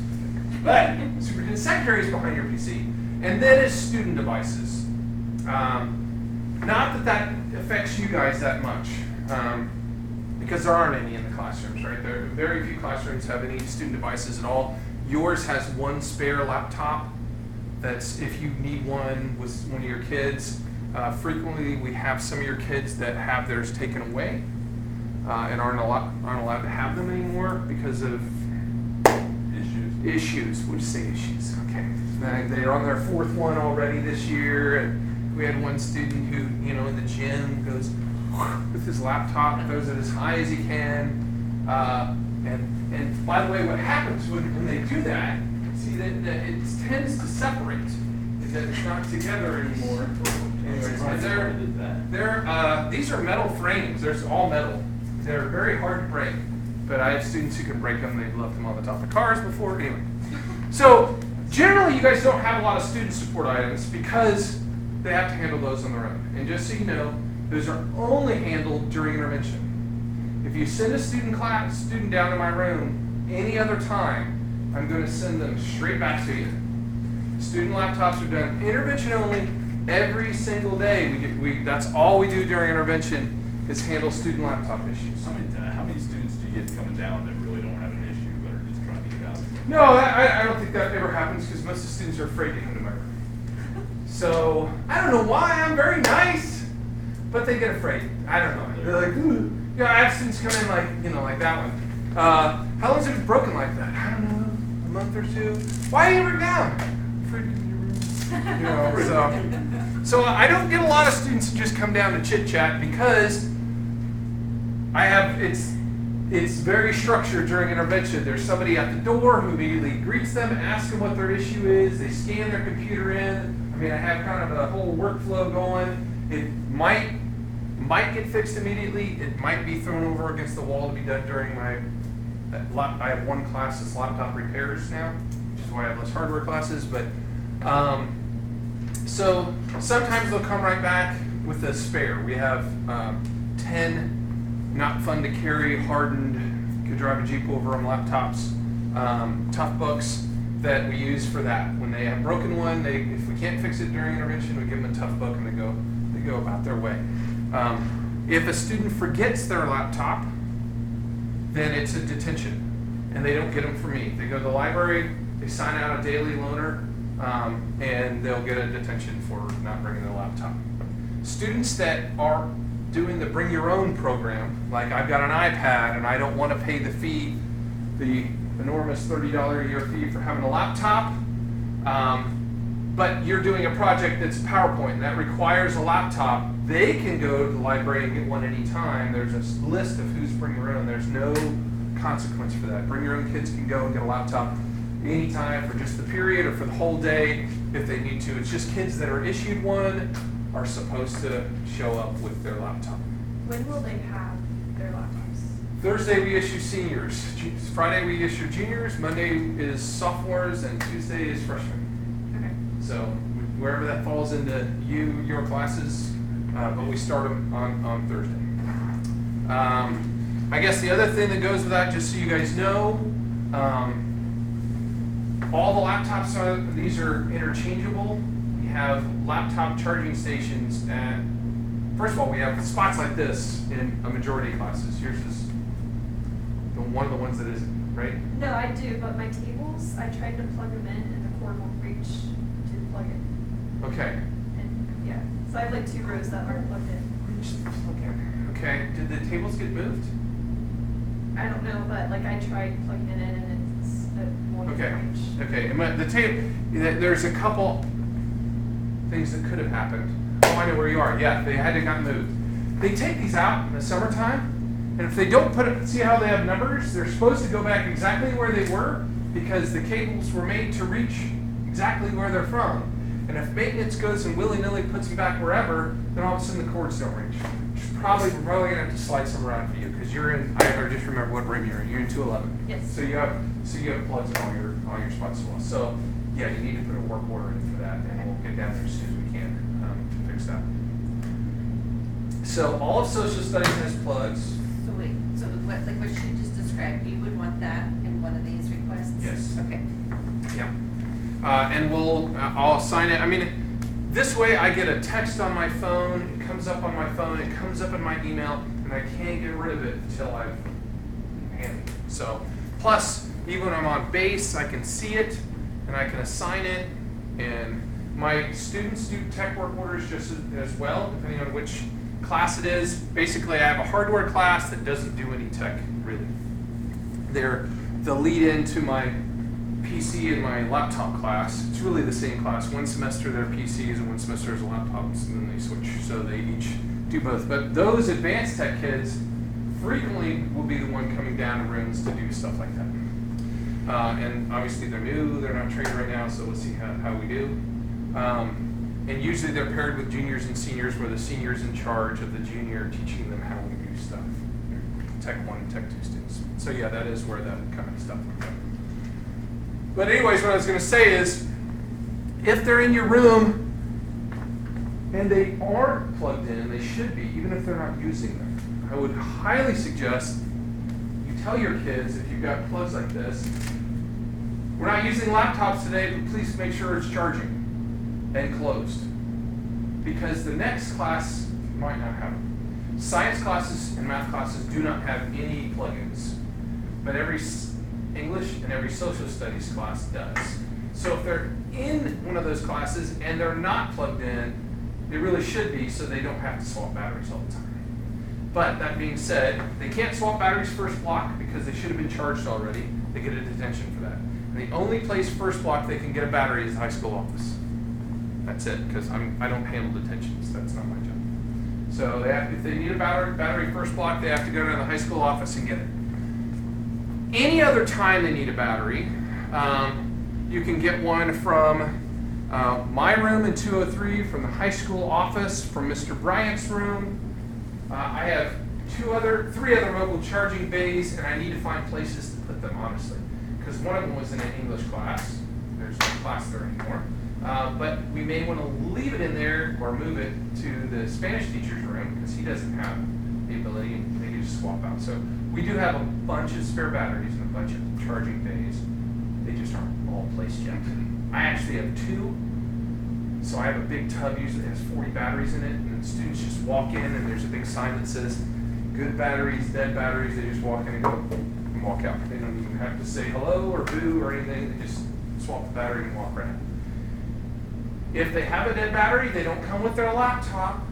B: But superintendent secretary is behind your PC. And then is student devices. Not that affects you guys that much, because there aren't any in the classrooms, right? There very few classrooms have any student devices at all. Yours has one spare laptop. That's if you need one with one of your kids. Frequently, we have some of your kids that have theirs taken away and aren't allowed to have them anymore because of issues. We'll just say issues. Okay, they're on their 4th one already this year. And we had one student who, in the gym goes with his laptop, throws it as high as he can. And by the way, what happens when they do that, see that it tends to separate. That it's not together anymore. Anyways, these are metal frames. They're all metal. They're very hard to break. But I have students who can break them. They've left them on the top of cars before. Anyway, so generally you guys don't have a lot of student support items because they have to handle those on their own. And just so you know, those are only handled during intervention. If you send a student down to my room any other time, I'm going to send them straight back to you. Student laptops are done intervention only every single day. That's all we do during intervention is handle student laptop issues.
C: How many students do you get coming down that really don't have an issue but are just trying to get out?
B: No, I don't think that ever happens because most of the students are afraid to come to my room. So I don't know why. I'm very nice, but they get afraid. I don't know. They're like, ooh. You know, I have students come in like that one. How long has it been broken like that? I don't know, a month or two. Why are you ever down? I'm afraid to come to your room. You know, so I don't get a lot of students who just come down to chit chat because it's very structured during intervention. There's somebody at the door who immediately greets them, asks them what their issue is. They scan their computer in. I mean, I have kind of a whole workflow going. It might get fixed immediately. It might be thrown over against the wall to be done during I have one class that's laptop repairs now, which is why I have less hardware classes. But so sometimes they'll come right back with a spare. We have 10 not fun to carry, hardened, could drive a Jeep over them laptops, tough books that we use for that. When they have broken one, if we can't fix it during intervention, we give them a tough book and they go about their way. If a student forgets their laptop, then it's a detention, and they don't get them from me. They go to the library, they sign out a daily loaner, and they'll get a detention for not bringing their laptop. Students that are doing the bring your own program, like I've got an iPad and I don't want to pay the fee, the enormous $30 a year fee for having a laptop, but you're doing a project that's PowerPoint and that requires a laptop, they can go to the library and get one anytime. There's a list of who's bring your own. There's no consequence for that. Bring your own kids can go and get a laptop anytime for just the period or for the whole day if they need to. It's just kids that are issued one are supposed to show up with their laptop.
A: When will they have their laptops?
B: Thursday we issue seniors. Friday we issue juniors. Monday is sophomores, and Tuesday is freshmen.
A: Okay.
B: So wherever that falls into your classes, but we start them on Thursday. I guess the other thing that goes with that, just so you guys know, all the laptops these are interchangeable. We have laptop charging stations at, first of all, we have spots like this in a majority of classes. Yours is one of the ones that isn't, right?
A: No, I do, but my tables, I tried to plug them in and the cord won't reach to plug it.
B: Okay.
A: And yeah, so I have like 2 rows that aren't plugged in.
B: Okay. Did the tables get moved?
A: I don't know, but like I tried plugging it in and it won't
B: Okay.
A: reach.
B: Okay. And the table, there's a couple things that could have happened. Oh, I know where you are. Yeah, they had to got moved. They take these out in the summertime, and if they don't put it, see how they have numbers? They're supposed to go back exactly where they were because the cables were made to reach exactly where they're from. And if maintenance goes and willy-nilly puts them back wherever, then all of a sudden the cords don't reach. We're probably gonna have to slide some around for you because you're in. I just remember what room you're in. You're in 211.
A: Yes.
B: So you have plugs in all your spots as well. So yeah, you need to put a work order in for that, and we'll get down there as soon as we can to fix that. So all of social studies has plugs.
D: So wait, so what she just described, you would want that in one of these requests?
B: Yes.
D: Okay.
B: Yeah. And I'll assign it. I mean, this way I get a text on my phone, it comes up on my phone, it comes up in my email, and I can't get rid of it until I've handled it. So, plus, even when I'm on base, I can see it, and I can assign it, and my students do tech work orders just as well, depending on which class it is. Basically, I have a hardware class that doesn't do any tech, really. They're the lead into my PC and my laptop class. It's really the same class. One semester they're PCs and one semester is laptops, and then they switch. So they each do both. But those advanced tech kids frequently will be the one coming down to rooms to do stuff like that. And obviously they're new, they're not trained right now, so let's see how we do. And usually they're paired with juniors and seniors where the senior's in charge of the junior teaching them how we do stuff. Tech 1 and Tech 2 students. So yeah, that is where that kind of stuff would go. But anyways, what I was going to say is, if they're in your room and they aren't plugged in, and they should be, even if they're not using them, I would highly suggest you tell your kids, if you've got plugs like this, we're not using laptops today, but please make sure it's charging and closed. Because the next class might not have them. Science classes and math classes do not have any plugins. But every English and every social studies class does. So if they're in one of those classes and they're not plugged in, they really should be, so they don't have to swap batteries all the time. But that being said, they can't swap batteries first block because they should have been charged already. They get a detention for that. And the only place first block they can get a battery is the high school office. That's it, because I don't handle detentions. That's not my job. So they have, if they need a battery first block, they have to go to the high school office and get it. Any other time they need a battery, you can get one from my room in 203, from the high school office, from Mr. Bryant's room. I have three other mobile charging bays, and I need to find places to put them, honestly. Because one of them was in an English class. There's no class there anymore. But we may want to leave it in there or move it to the Spanish teacher's room because he doesn't have the ability and they can just swap out. So we do have a bunch of spare batteries and a bunch of charging bays. They just aren't all placed yet. I actually have 2. So I have a big tub usually has 40 batteries in it, and students just walk in and there's a big sign that says good batteries, dead batteries. They just walk in and go and walk out. They don't even have to say hello or boo or anything. They just swap the battery and walk right out. If they have a dead battery, they don't come with their laptop.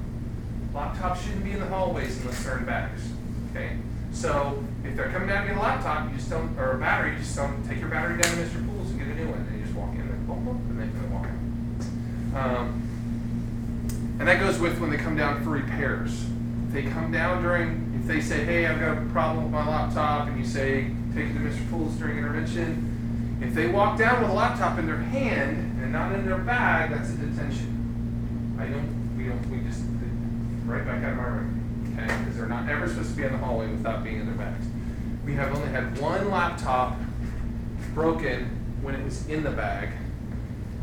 B: Laptops shouldn't be in the hallways unless they're in bags. Okay? So if they're coming down to get a laptop, you just don't, or a battery, you just don't take your battery down to Mr. Pools and get a new one. And you just walk in and boom, boom, and they can walk out. And that goes with when they come down for repairs. If they come down if they say, hey, I've got a problem with my laptop, and you say, take it to Mr. Pools during intervention, if they walk down with a laptop in their hand and not in their bag, that's a detention. We just, right back out of our room, okay? Because they're not ever supposed to be in the hallway without being in their bags. We have only had one laptop broken when it was in the bag,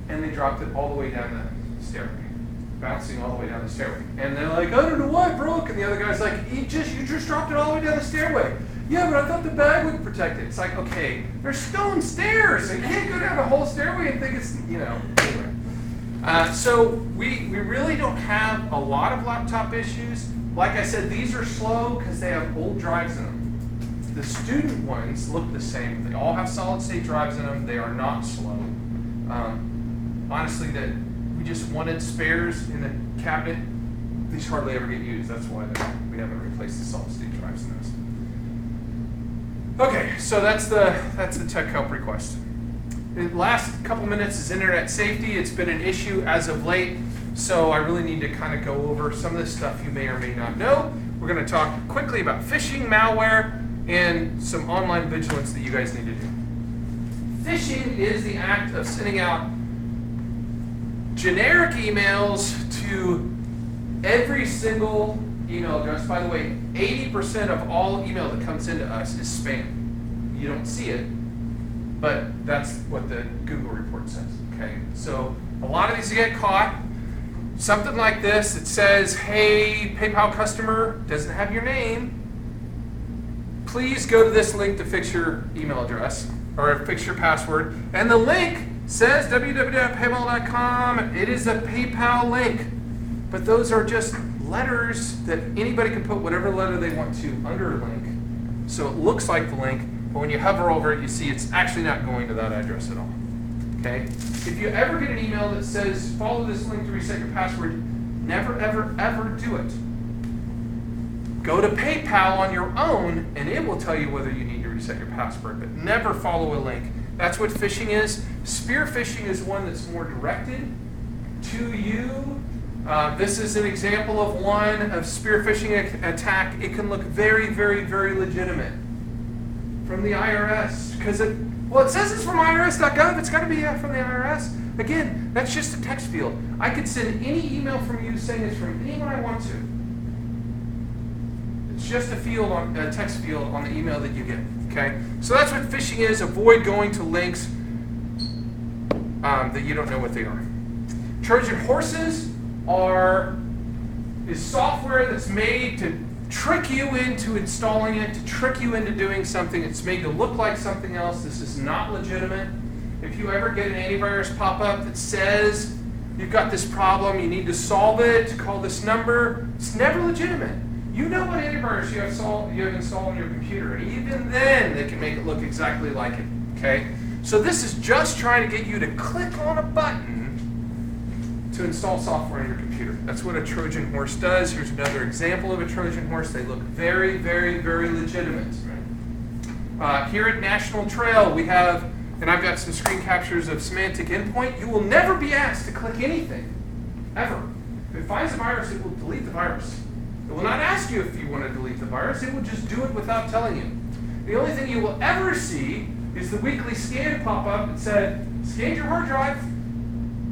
B: and they dropped it all the way down the stairway, bouncing all the way down the stairway. And they're like, I don't know why it broke. And the other guy's like, you just dropped it all the way down the stairway. Yeah, but I thought the bag would protect it. It's like, okay, there's stone stairs. You can't go down the whole stairway and think it's, anyway. So we really don't have a lot of laptop issues. Like I said, these are slow because they have old drives in them. The student ones look the same. They all have solid state drives in them. They are not slow. Honestly, that we just wanted spares in the cabinet. These hardly ever get used. That's why we haven't replaced the solid state drives in those. Okay, so that's the tech help request. The last couple minutes is internet safety. It's been an issue as of late, so I really need to kind of go over some of the stuff you may or may not know. We're going to talk quickly about phishing, malware, and some online vigilance that you guys need to do. Phishing is the act of sending out generic emails to every single email address. By the way, 80% of all email that comes into us is spam. You don't see it, but that's what the Google report says, okay? So a lot of these get caught. Something like this that says, hey, PayPal customer, doesn't have your name. Please go to this link to fix your email address or fix your password. And the link says www.paypal.com. It is a PayPal link. But those are just letters that anybody can put whatever letter they want to under a link. So it looks like the link, but when you hover over it, you see it's actually not going to that address at all. Okay? If you ever get an email that says, follow this link to reset your password, never, ever, ever do it. Go to PayPal on your own, and it will tell you whether you need to reset your password, but never follow a link. That's what phishing is. Spear phishing is one that's more directed to you. This is an example of one of spear phishing attack. It can look very, very, very legitimate from the IRS because it says it's from IRS.gov. It's got to be from the IRS. Again, that's just a text field. I could send any email from you saying it's from anyone I want to. It's just a text field on the email that you get. Okay, so that's what phishing is. Avoid going to links that you don't know what they are. Trojan horses is software that's made to trick you into installing it, to trick you into doing something. It's made to look like something else. This is not legitimate. If you ever get an antivirus pop-up that says you've got this problem, you need to solve it, call this number, it's never legitimate. You know what antivirus you have installed on your computer, and even then they can make it look exactly like it, okay? So this is just trying to get you to click on a button to install software on your computer. That's what a Trojan horse does. Here's another example of a Trojan horse. They look very, very, very legitimate. Here at National Trail, we have, and I've got some screen captures of Symantec Endpoint. You will never be asked to click anything, ever. If it finds a virus, it will delete the virus. It will not ask you if you want to delete the virus. It will just do it without telling you. The only thing you will ever see is the weekly scan pop up that said, scanned your hard drive.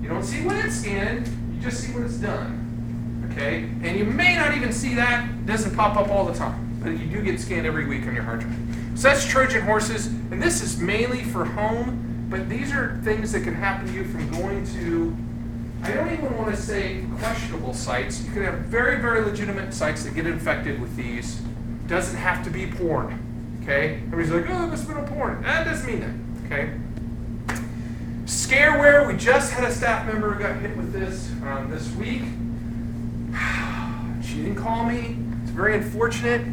B: You don't see when it's scanned, you just see when it's done. Okay? And you may not even see that. It doesn't pop up all the time. But you do get scanned every week on your hard drive. So that's Trojan horses, and this is mainly for home, but these are things that can happen to you from going to, I don't even want to say questionable sites. You can have very, very legitimate sites that get infected with these. Doesn't have to be porn. Okay? Everybody's like, oh, this has been a porn. That doesn't mean that. Okay? Scareware, we just had a staff member who got hit with this week. She didn't call me. It's very unfortunate.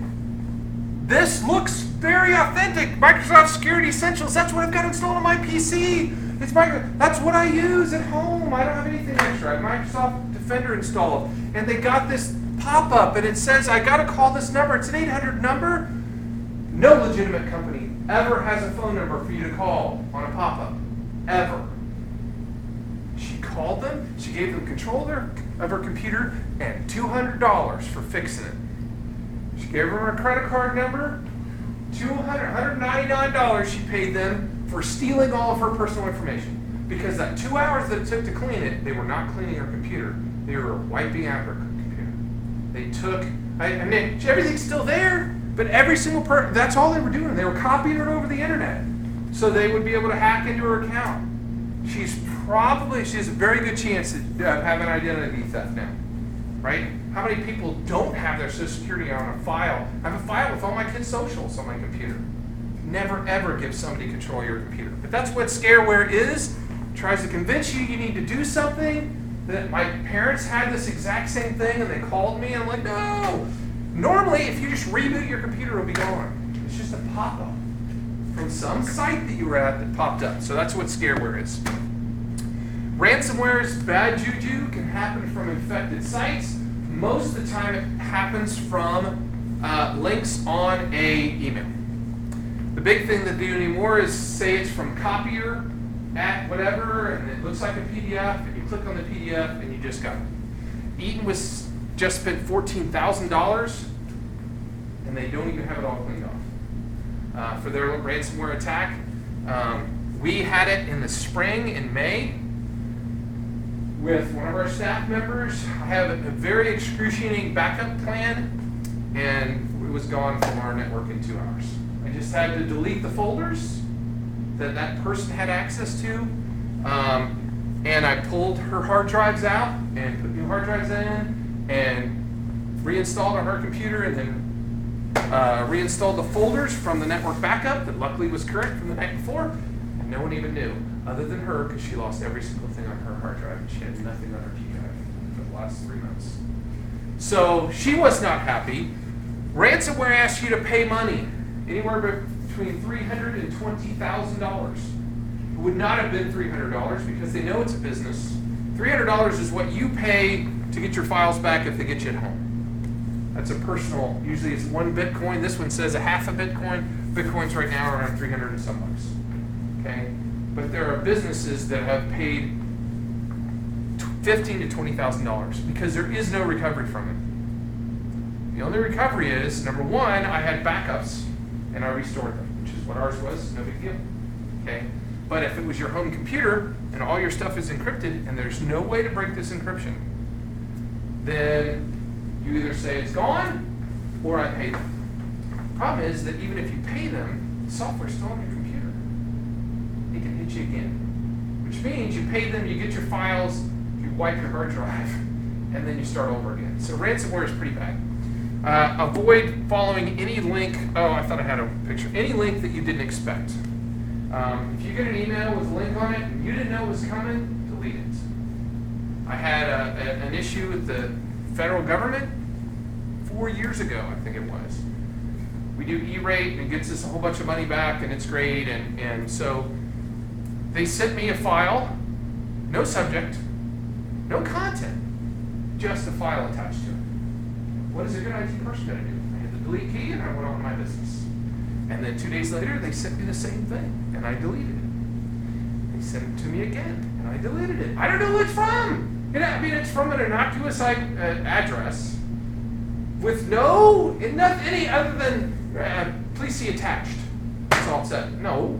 B: This looks very authentic. Microsoft Security Essentials, that's what I've got installed on my PC. That's what I use at home. I don't have anything extra. I have Microsoft Defender installed. And they got this pop-up, and it says, I got to call this number. It's an 800 number. No legitimate company ever has a phone number for you to call on a pop-up. Ever. She called them. She gave them control of her computer and $200 for fixing it. She gave them her credit card number. $199 she paid them for stealing all of her personal information. Because that 2 hours that it took to clean it, they were not cleaning her computer. They were wiping out her computer. They took, I mean, everything's still there, but every single person, that's all they were doing. They were copying it over the internet. So they would be able to hack into her account. She has a very good chance of having identity theft now. Right? How many people don't have their Social Security on a file? I have a file with all my kids' socials on my computer. Never, ever give somebody control of your computer. But that's what scareware is. It tries to convince you need to do something. That my parents had this exact same thing, and they called me, and I'm like, no. Normally, if you just reboot your computer, it'll be gone. It's just a pop-up from some site that you were at that popped up. So that's what scareware is. Ransomware's bad juju can happen from infected sites. Most of the time it happens from links on a email. The big thing they do anymore is say it's from copier at whatever, and it looks like a PDF, and you click on the PDF and you just got it. Eaton was just spent $14,000, and they don't even have it all cleaned off. For their ransomware attack, we had it in the spring, in May, with one of our staff members. I have a very excruciating backup plan, and it was gone from our network in 2 hours. I just had to delete the folders that that person had access to, and I pulled her hard drives out and put new hard drives in and reinstalled on her computer, and then reinstalled the folders from the network backup that luckily was correct from the night before, and no one even knew. Other than her, because she lost every single thing on her hard drive, and she had nothing on her G drive for the last 3 months. So she was not happy. Ransomware asks you to pay money, anywhere between $300,000 and $20,000. It would not have been $300 because they know it's a business. $300 is what you pay to get your files back if they get you at home. That's a personal, usually it's 1 Bitcoin. This one says a half a Bitcoin. Bitcoins right now are around 300 and some bucks. Okay? But there are businesses that have paid $15,000 to $20,000 because there is no recovery from it. The only recovery is, number one, I had backups and I restored them, which is what ours was, no big deal. Okay? But if it was your home computer and all your stuff is encrypted and there's no way to break this encryption, then you either say it's gone or I paid them. The problem is that even if you pay them, the software's still on your computer. It can hit you again, which means you pay them, you get your files, you wipe your hard drive, and then you start over again. So ransomware is pretty bad. Avoid following any link. Oh, I thought I had a picture. Any link that you didn't expect. If you get an email with a link on it and you didn't know it was coming, delete it. I had an issue with the federal government 4 years ago, I think it was. We do E-rate and it gets us a whole bunch of money back and it's great. And so they sent me a file, no subject, no content, just a file attached to it. What is a good IT person going to do? I hit the delete key and I went on with my business. And then 2 days later, they sent me the same thing and I deleted it. They sent it to me again and I deleted it. I don't know who it's from. It's from an innocuous address with any other than please see attached. That's all it said. No.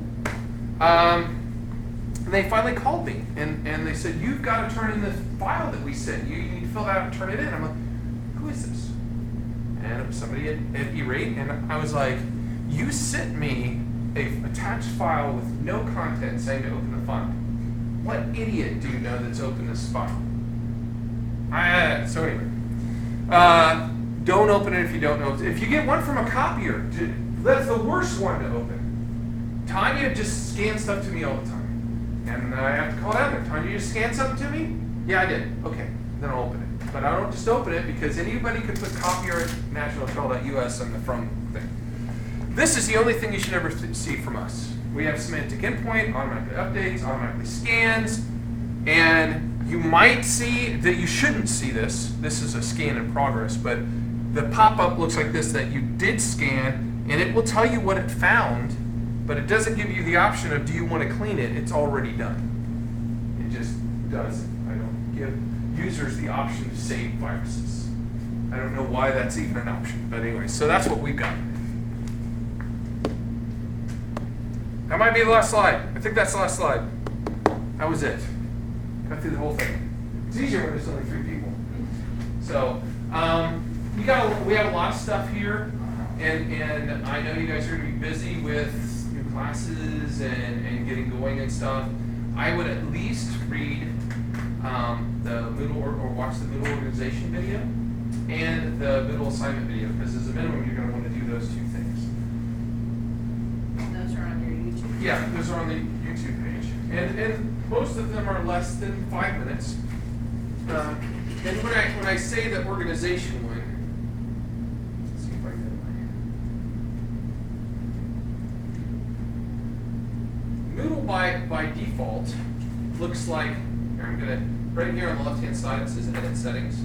B: They finally called me and they said, you've got to turn in the file that we sent you. You need to fill that out and turn it in. I'm like, who is this? And it was somebody at E-Rate, and I was like, you sent me a attached file with no content saying to open the file. What idiot do you know that's opened this file? So anyway, don't open it if you don't know. If you get one from a copier, that's the worst one to open. Tanya just scans stuff to me all the time. And I have to call down there. Tanya, you just scan something to me? Yeah, I did. Okay, then I'll open it. But I don't just open it because anybody could put copier at nationaltrail.us on the from thing. This is the only thing you should ever see from us. We have semantic endpoint, automatically updates, automatically scans, and you might see that you shouldn't see this. This is a scan in progress, but the pop-up looks like this, that you did scan, and it will tell you what it found, but it doesn't give you the option of do you want to clean it. It's already done. It just does it. I don't give users the option to save viruses. I don't know why that's even an option, but anyway, so that's what we've got. That might be the last slide. I think that's the last slide. That was it. Got through the whole thing. It's easier when there's only 3 people. So we have a lot of stuff here, and I know you guys are going to be busy with new classes and getting going and stuff. I would at least read the Moodle or watch the Moodle organization video and the Moodle assignment video, because as a minimum you're going to want to do those 2 things.
D: Those are on your YouTube.
B: Yeah, those are on the YouTube page. And most of them are less than 5 minutes. And when I say the organization one, let's see if I can. Moodle by default looks like, here, I'm gonna, right here on the left hand side it says edit settings.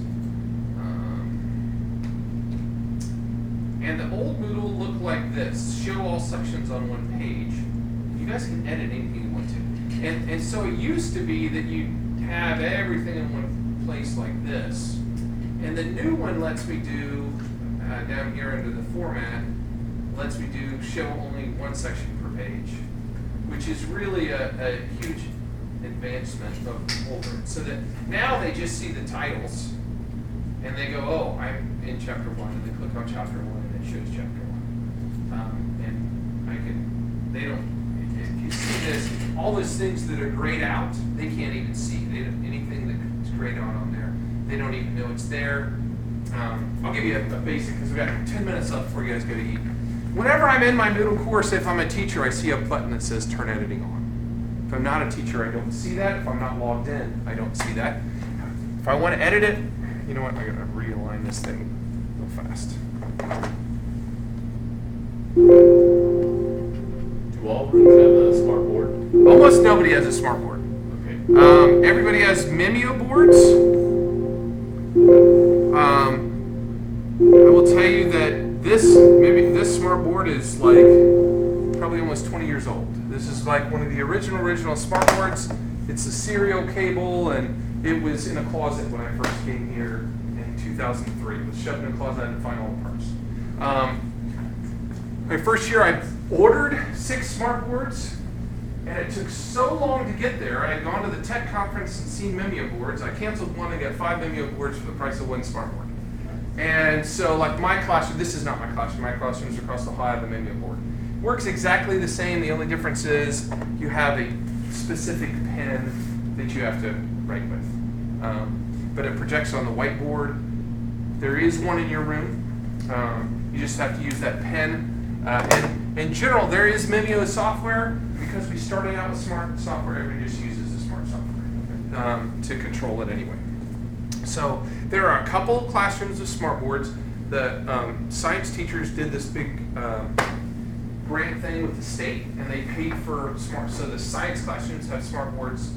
B: And the old Moodle looked like this, show all sections on one page. You guys can edit anything you want to. And so it used to be that you have everything in one place like this. And the new one lets me do, down here under the format, lets me do show only one section per page, which is really a huge advancement over it. So that now they just see the titles and they go, oh, I'm in chapter 1, and they click on chapter 1 and it shows chapter 1. And I can, they don't, if you see this, all those things that are grayed out, they can't even see. They don't, anything that's grayed out on there, they don't even know it's there. I'll give you a basic, because we've got 10 minutes left before you guys go to eat. Whenever I'm in my Moodle course, if I'm a teacher, I see a button that says turn editing on. If I'm not a teacher, I don't see that. If I'm not logged in, I don't see that. If I want to edit it, you know what, I gotta realign this thing real fast.
C: Do all rooms have a smart board?
B: Almost nobody has a smart board.
C: Okay.
B: Everybody has Mimeo boards. I will tell you that this smart board is like probably almost 20 years old. This is like one of the original smart boards. It's a serial cable, and it was in a closet when I first came here in 2003. It was shoved in a closet. I had to find all the parts. My first year, I ordered 6 smart boards, and it took so long to get there. I had gone to the tech conference and seen Mimeo boards. I canceled one and got 5 Mimeo boards for the price of 1 smart board. And so, like my classroom, this is not my classroom. My classroom's across the hall of the Mimeo board. Works exactly the same. The only difference is you have a specific pen that you have to write with. But it projects on the whiteboard. There is one in your room. You just have to use that pen. And in general, there is Mimeo software. Because we started out with smart software, everybody just uses the smart software to control it anyway. So there are a couple classrooms with smart boards. the science teachers did this big grant thing with the state, and they paid for smart. So the science classrooms have smart boards.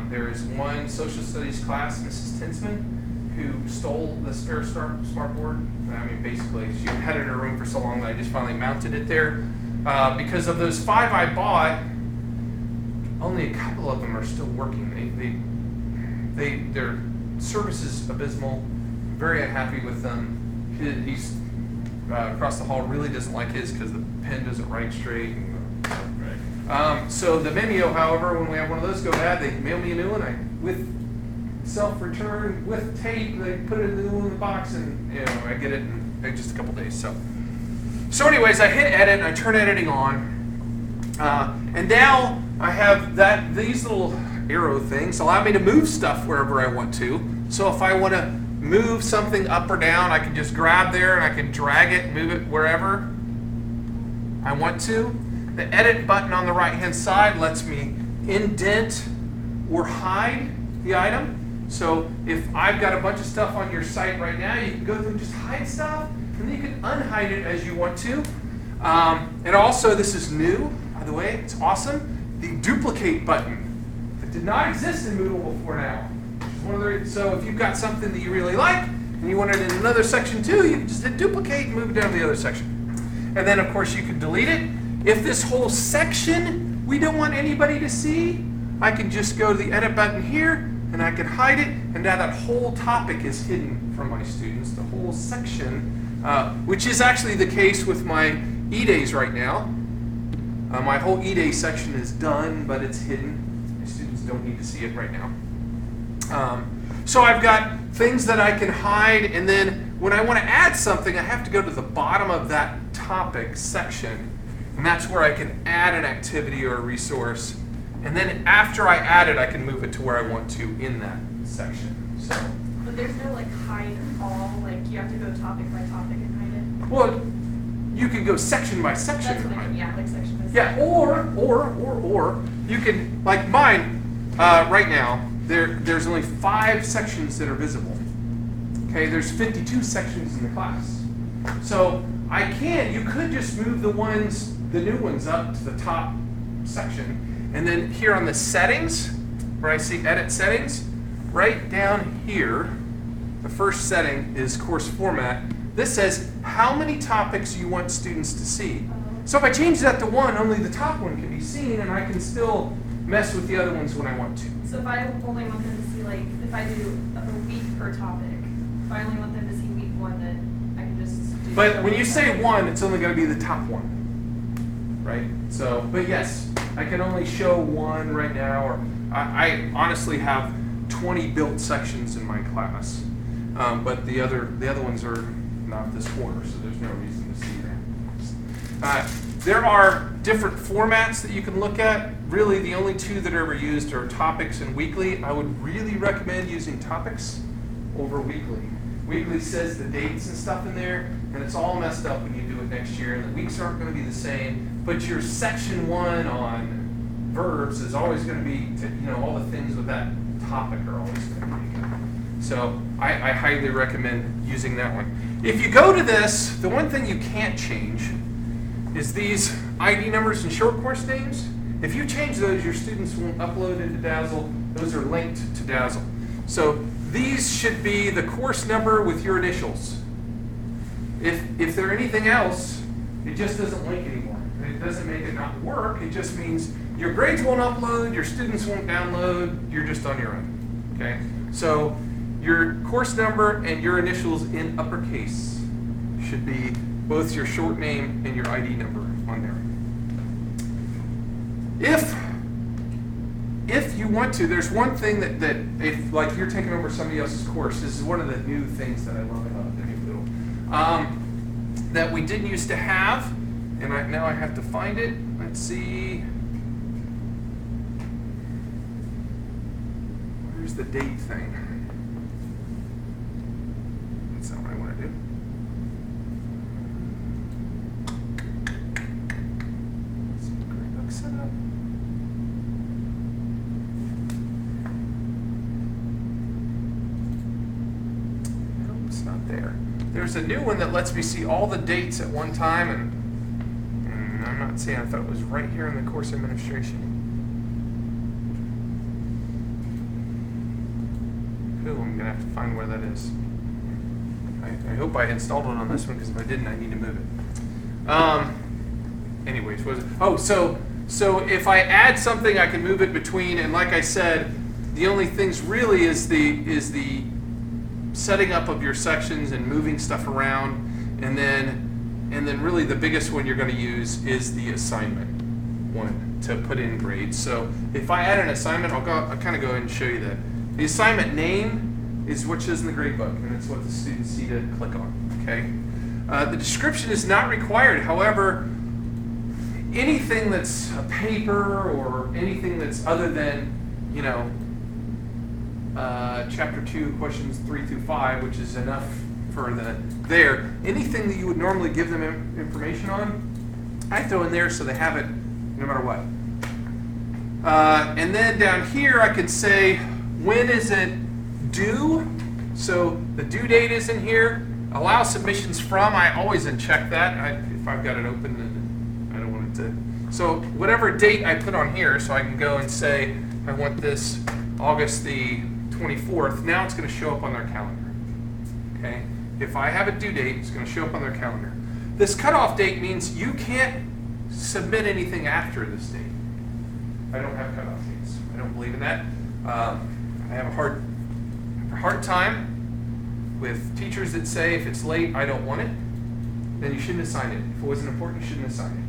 B: There is one social studies class, Mrs. Tinsman, who stole the spare smart board. I mean, basically, she had it in her room for so long that I just finally mounted it there. Because of those 5 I bought, only a couple of them are still working. Their service is abysmal. Very unhappy with them. He's across the hall really doesn't like his because the pen doesn't write straight. So the Vimeo, however, when we have one of those go bad, they mail me a new one. With self-return, with tape, they put it in the new one in the box, and I get it in just a couple days. So anyways, I hit edit and I turn editing on, and now I have these little arrow things allow me to move stuff wherever I want to. So if I want to move something up or down, I can just grab there and I can drag it, move it wherever I want to. The edit button on the right hand side lets me indent or hide the item. So if I've got a bunch of stuff on your site right now, you can go through and just hide stuff, and then you can unhide it as you want to. And also, this is new, by the way, it's awesome, the duplicate button that did not exist in Moodle before now. So if you've got something that you really like, and you want it in another section too, you can just hit duplicate and move it down to the other section. And then, of course, you can delete it. If this whole section we don't want anybody to see, I can just go to the edit button here, and I can hide it, and now that whole topic is hidden from my students, the whole section, which is actually the case with my E-Days right now. My whole E-Day section is done, but it's hidden. My students don't need to see it right now. So I've got things that I can hide, and then when I want to add something, I have to go to the bottom of that topic section, and that's where I can add an activity or a resource. And then after I add it, I can move it to where I want to in that section. So.
A: But there's no like hide all, like you have to go topic by topic and hide it.
B: Well, you can go section by section.
A: That's what I mean, yeah, like section by section.
B: Yeah, or you can, like mine, right now, there's only 5 sections that are visible. Okay, there's 52 sections in the class. So you could just move the new ones up to the top section. And then here on the settings, where I see edit settings, right down here, the first setting is course format. This says how many topics you want students to see. So if I change that to 1, only the top one can be seen, and I can still mess with the other ones when I want to.
A: So if I only want them to see, like, if I do a week per topic, if I only want them to see week 1, then I can just do.
B: But when you say 1, it's only going to be the top one, right? So, but yes, I can only show 1 right now, or I honestly have 20 built sections in my class, but the other ones are not this quarter, so there's no reason to see that. There are different formats that you can look at. Really, the only 2 that are ever used are topics and weekly. I would really recommend using topics over weekly. Weekly says the dates and stuff in there, and it's all messed up when you do it next year, and the weeks aren't going to be the same. But your section 1 on verbs is always going to be, all the things with that topic are always going to be good. So I highly recommend using that one. If you go to this, the one thing you can't change is these ID numbers and short course names. If you change those, your students won't upload into Dazzle. Those are linked to Dazzle. So these should be the course number with your initials. If they're anything else, it just doesn't link anymore. It doesn't make it not work. It just means your grades won't upload, your students won't download, you're just on your own. Okay? So your course number and your initials in uppercase should be both your short name and your ID number on there. If you want to, there's one thing that if like you're taking over somebody else's course, this is one of the new things that I love about the new Moodle, that we didn't used to have, and now I have to find it. Let's see. Where's the date thing? That's not what I want to do. Set up. Nope, it's not there. there's a new one that lets me see all the dates at one time, and I'm not seeing. I thought it was right here in the course administration. Ooh, I'm gonna have to find where that is. I hope I installed it on this one, because if I didn't, I need to move it. Anyways, what is it? Oh, so if I add something, I can move it between, and like I said, the only things really is the setting up of your sections and moving stuff around, and then really the biggest one you're going to use is the assignment one to put in grades. So if I add an assignment, I'll kind of go ahead and show you that. The assignment name is what is in the grade book, and it's what the students see to click on. Okay. The description is not required. However, anything that's a paper or anything that's other than, chapter 2, questions 3 through 5, which is enough for anything that you would normally give them information on, I throw in there so they have it no matter what. And then down here I could say, when is it due? So the due date is in here. Allow submissions from, I always uncheck that. If I've got it open, then I don't want it to. So whatever date I put on here, so I can go and say, I want this August the 24th, now it's going to show up on their calendar. Okay? If I have a due date, it's going to show up on their calendar. This cutoff date means you can't submit anything after this date. I don't have cutoff dates. I don't believe in that. I have a hard time with teachers that say if it's late, I don't want it, then you shouldn't assign it. If it wasn't important, you shouldn't assign it.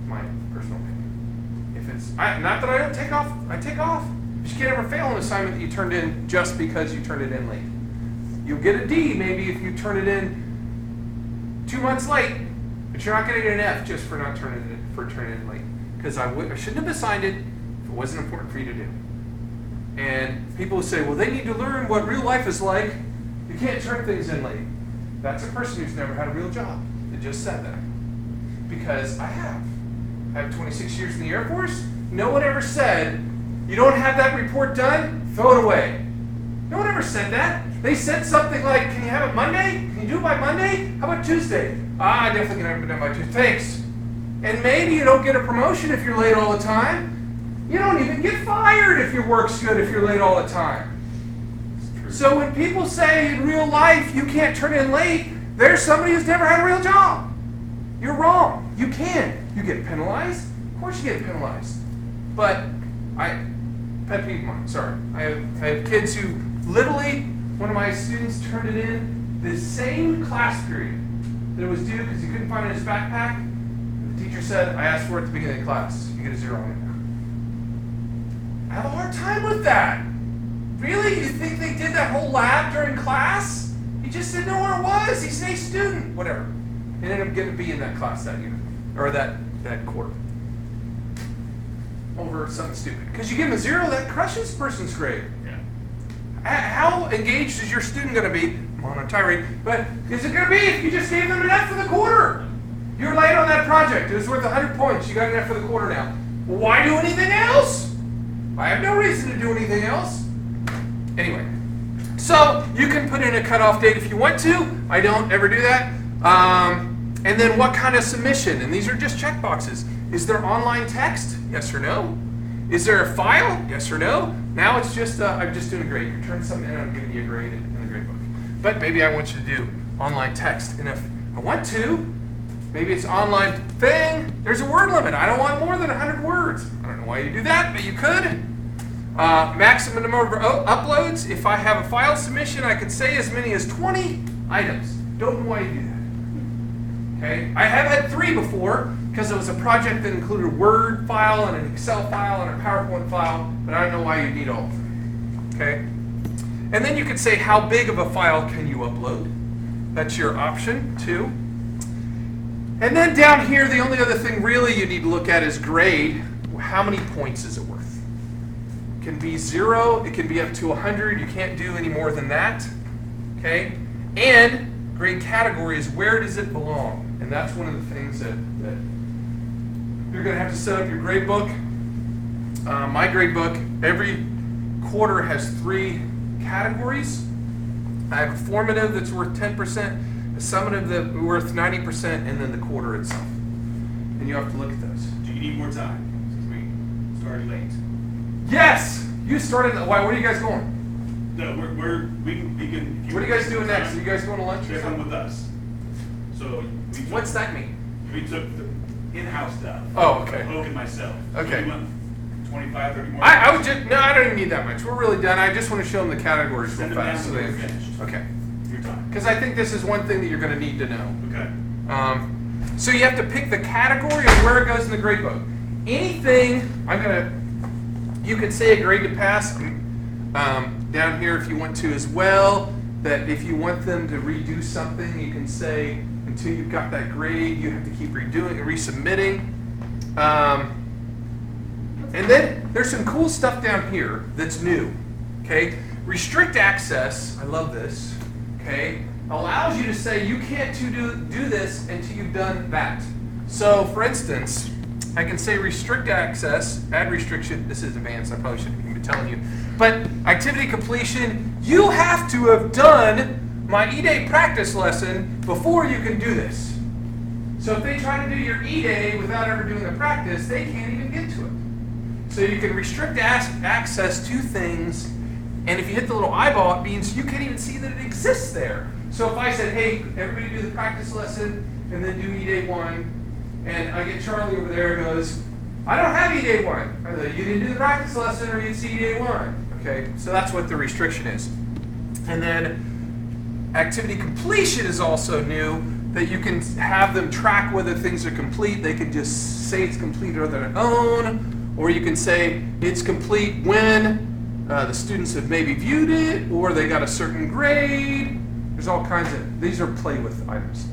B: My personal opinion. If it's, not that I don't take off, I take off. But you can't ever fail an assignment that you turned in just because you turned it in late. You'll get a D maybe if you turn it in 2 months late, but you're not getting an F just for not turning it in late. Because I shouldn't have assigned it if it wasn't important for you to do. And people will say, well, they need to learn what real life is like. You can't turn things in late. That's a person who's never had a real job that just said that. Because I have. I have 26 years in the Air Force. No one ever said, you don't have that report done? Throw it away. No one ever said that. They said something like, can you have it Monday? Can you do it by Monday? How about Tuesday? I definitely can have it done by Tuesday. Thanks. And maybe you don't get a promotion if you're late all the time. You don't even get fired if your work's good if you're late all the time. So when people say in real life you can't turn in late, there's somebody who's never had a real job. You're wrong. You can. You get penalized. Of course you get penalized. But pet peeve of mine, sorry. I have kids who literally, one of my students turned it in the same class period that it was due because he couldn't find it in his backpack. The teacher said, I asked for it at the beginning of the class. You get a 0 on it. I have a hard time with that. Really? You think they did that whole lab during class? He just didn't know where it was. He's an A student. Whatever. He ended up getting a B in that class that year. Or that quarter. Over something stupid. Because you give him a 0, that crushes a person's grade.
C: Yeah.
B: How engaged is your student going to be? I'm on a tirade. But is it going to be if you just gave them an F for the quarter? You're late on that project. It was worth 100 points. You got an F for the quarter now. Well, why do anything else? I have no reason to do anything else. Anyway, so you can put in a cutoff date if you want to. I don't ever do that. And then what kind of submission? And these are just check boxes. Is there online text? Yes or no? Is there a file? Yes or no? Now it's just, I'm just doing a grade. You're turning something in, I'm giving you a grade in the grade book. But maybe I want you to do online text. And if I want to, maybe it's online thing. There's a word limit. I don't want more than 100 words. I don't know why you do that, but you could. Maximum number of uploads. If I have a file submission, I could say as many as 20 items. Don't know why you do that. Okay? I have had 3 before because it was a project that included a Word file and an Excel file and a PowerPoint file, but I don't know why you need all of them. Okay? And then you could say how big of a file can you upload. That's your option too. And then down here, the only other thing really you need to look at is grade. How many points is it worth? It can be 0, it can be up to 100. You can't do any more than that. Okay? And grade category is where does it belong? And that's one of the things that you're going to have to set up your grade book. My grade book, every quarter has 3 categories. I have a formative that's worth 10%, a summative that worth 90%, and then the quarter itself. And you have to look at those.
E: Do you need more time? Since we started late.
B: Yes! You started, why, where are you guys going?
E: No, we can. if
B: What are you guys
E: need
B: doing
E: more
B: next? Are
E: time,
B: you guys going to lunch or
E: Come
B: something?
E: with us. So we took,
B: What's that mean?
E: We took the in-house stuff.
B: Oh, okay.
E: Hoke and myself.
B: Okay.
E: You want 25, 30 more?
B: I would just, no, I don't even need that much. We're really done. I just want to show them the categories real
E: Send them down
B: fast. So
E: when
B: they
E: we're finished.
B: Okay.
E: Your time.
B: Because I think this is one thing that you're going to need to know.
E: Okay.
B: So you have to pick the category of where it goes in the grade book. Anything, you could say a grade to pass down here if you want to as well, that if you want them to redo something, you can say until you've got that grade, you have to keep redoing and resubmitting. And then there's some cool stuff down here that's new, okay? Restrict access, I love this, okay? Allows you to say you can't do this until you've done that. So for instance, I can say restrict access, add restriction, this is advanced, I probably shouldn't even be telling you, but activity completion, you have to have done my E-Day practice lesson before you can do this. So if they try to do your E-Day without ever doing the practice, they can't even get to it. So you can restrict access to things, and if you hit the little eyeball, it means you can't even see that it exists there. So if I said, hey, everybody do the practice lesson, and then do E-Day 1, and I get Charlie over there who goes, I don't have E-Day 1. I go, you didn't do the practice lesson, or you didn't see E-Day 1. Okay, so that's what the restriction is. And then activity completion is also new, that you can have them track whether things are complete. They can just say it's complete on their own, or you can say it's complete when the students have maybe viewed it, or they got a certain grade. There's all kinds of, these are play with items.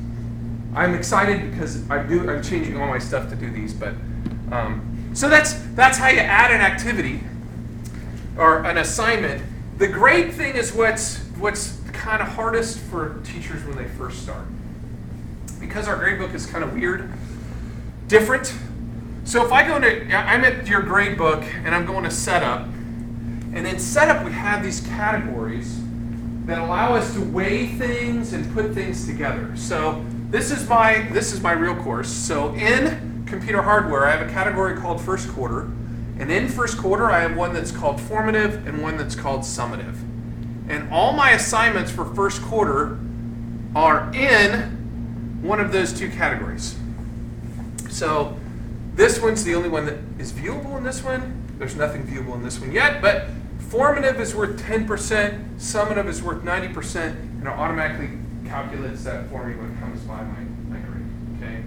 B: I'm excited because I'm changing all my stuff to do these, but, so that's how you add an activity or an assignment. The grade thing is what's kind of hardest for teachers when they first start. Because our grade book is kind of weird, different. So if I go to, I'm at your grade book and I'm going to setup, and in setup we have these categories that allow us to weigh things and put things together. So this is my real course. So in computer hardware, I have a category called first quarter, and in first quarter I have one that's called formative and one that's called summative. And all my assignments for first quarter are in one of those two categories. So this one's the only one that is viewable in this one. There's nothing viewable in this one yet, but formative is worth 10%, summative is worth 90%, and it automatically calculates that for me when it comes by my grade, okay?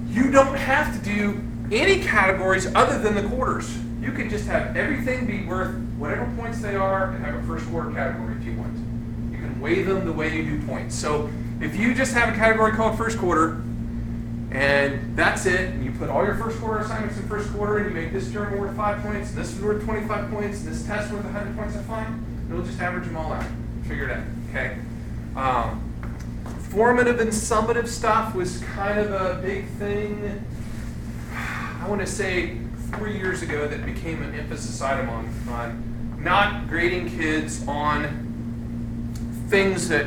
B: You don't have to do any categories other than the quarters. You can just have everything be worth whatever points they are and have a first quarter category if you want. You can weigh them the way you do points. So if you just have a category called first quarter, and that's it, and you put all your first quarter assignments in first quarter, and you make this journal worth 5 points, and this is worth 25 points, and this test worth 100 points, that's fine. It'll just average them all out. Figure it out, okay? Formative and summative stuff was kind of a big thing, I want to say 4 years ago, that became an emphasis item on not grading kids on things that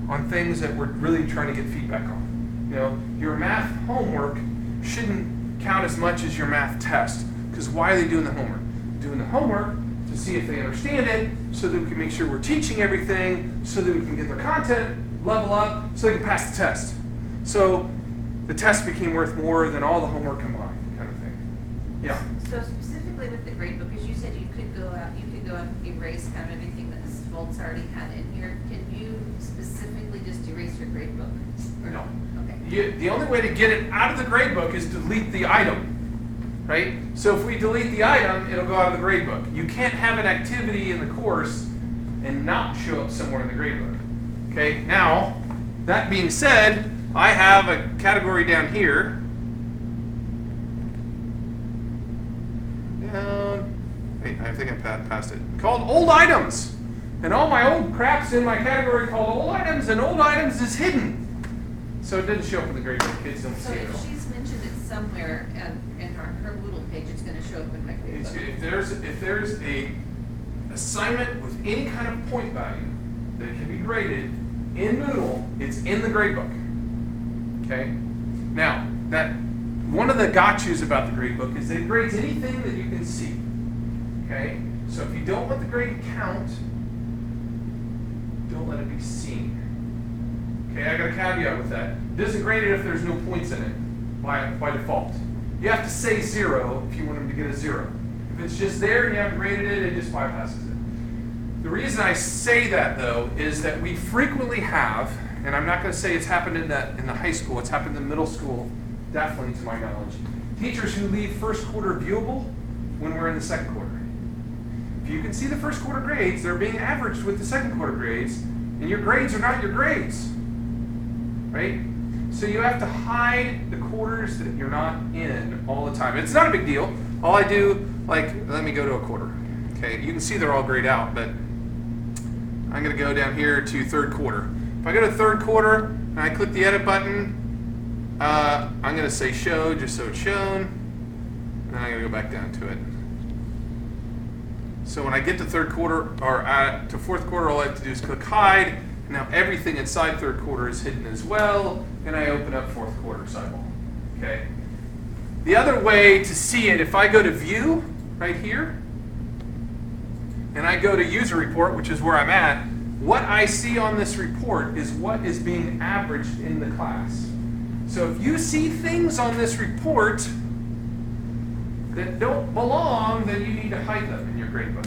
B: on things that we're really trying to get feedback on. You know, your math homework shouldn't count as much as your math test, because why are they doing the homework? Doing the homework to see if they understand it, so that we can make sure we're teaching everything, so that we can get their content, level up, so they can pass the test. So the test became worth more than all the homework combined, kind of thing. Yeah.
D: So specifically with the grade book, as you said, you could go and erase kind of everything that Mrs. Foltz already had in here. Can you specifically just erase your grade book? Or
B: No.
D: Okay.
B: The only way to get it out of the grade book is to delete the item, right? So if we delete the item, it'll go out of the grade book. You can't have an activity in the course and not show up somewhere in the grade book. Okay, now, that being said, I have a category down here. Wait, I think I passed it. Called old items. And all my old crap's in my category called old items, and old items is hidden. So it didn't show up in the grade book. Kids don't
D: So
B: see it at
D: if
B: all.
D: she's mentioned it somewhere in her Moodle page, it's going to show up in my grade book.
B: If there's a assignment with any kind of point value that can be graded, in Moodle, it's in the gradebook. Okay? Now, that one of the gotchas about the gradebook is that it grades anything that you can see. Okay? So if you don't want the grade to count, don't let it be seen. Okay, I got a caveat with that. It doesn't grade it if there's no points in it by default. You have to say 0 if you want them to get a 0. If it's just there and you haven't graded it, it just bypasses it. The reason I say that, though, is that we frequently have, and I'm not going to say it's happened in the high school, it's happened in middle school, definitely to my knowledge, teachers who leave first quarter viewable when we're in the second quarter. If you can see the first quarter grades, they're being averaged with the second quarter grades, and your grades are not your grades, right? So you have to hide the quarters that you're not in all the time. It's not a big deal. All I do, like, let me go to a quarter. Okay, you can see they're all grayed out, but I'm going to go down here to third quarter. If I go to third quarter and I click the edit button, I'm going to say show just so it's shown, and then I'm going to go back down to it. So when I get to third quarter or to fourth quarter, all I have to do is click hide. Now everything inside third quarter is hidden as well, and I open up fourth quarter sidewall. Okay. The other way to see it, if I go to view right here, and I go to user report, which is where I'm at, what I see on this report is what is being averaged in the class. So if you see things on this report that don't belong, then you need to hide them in your gradebook.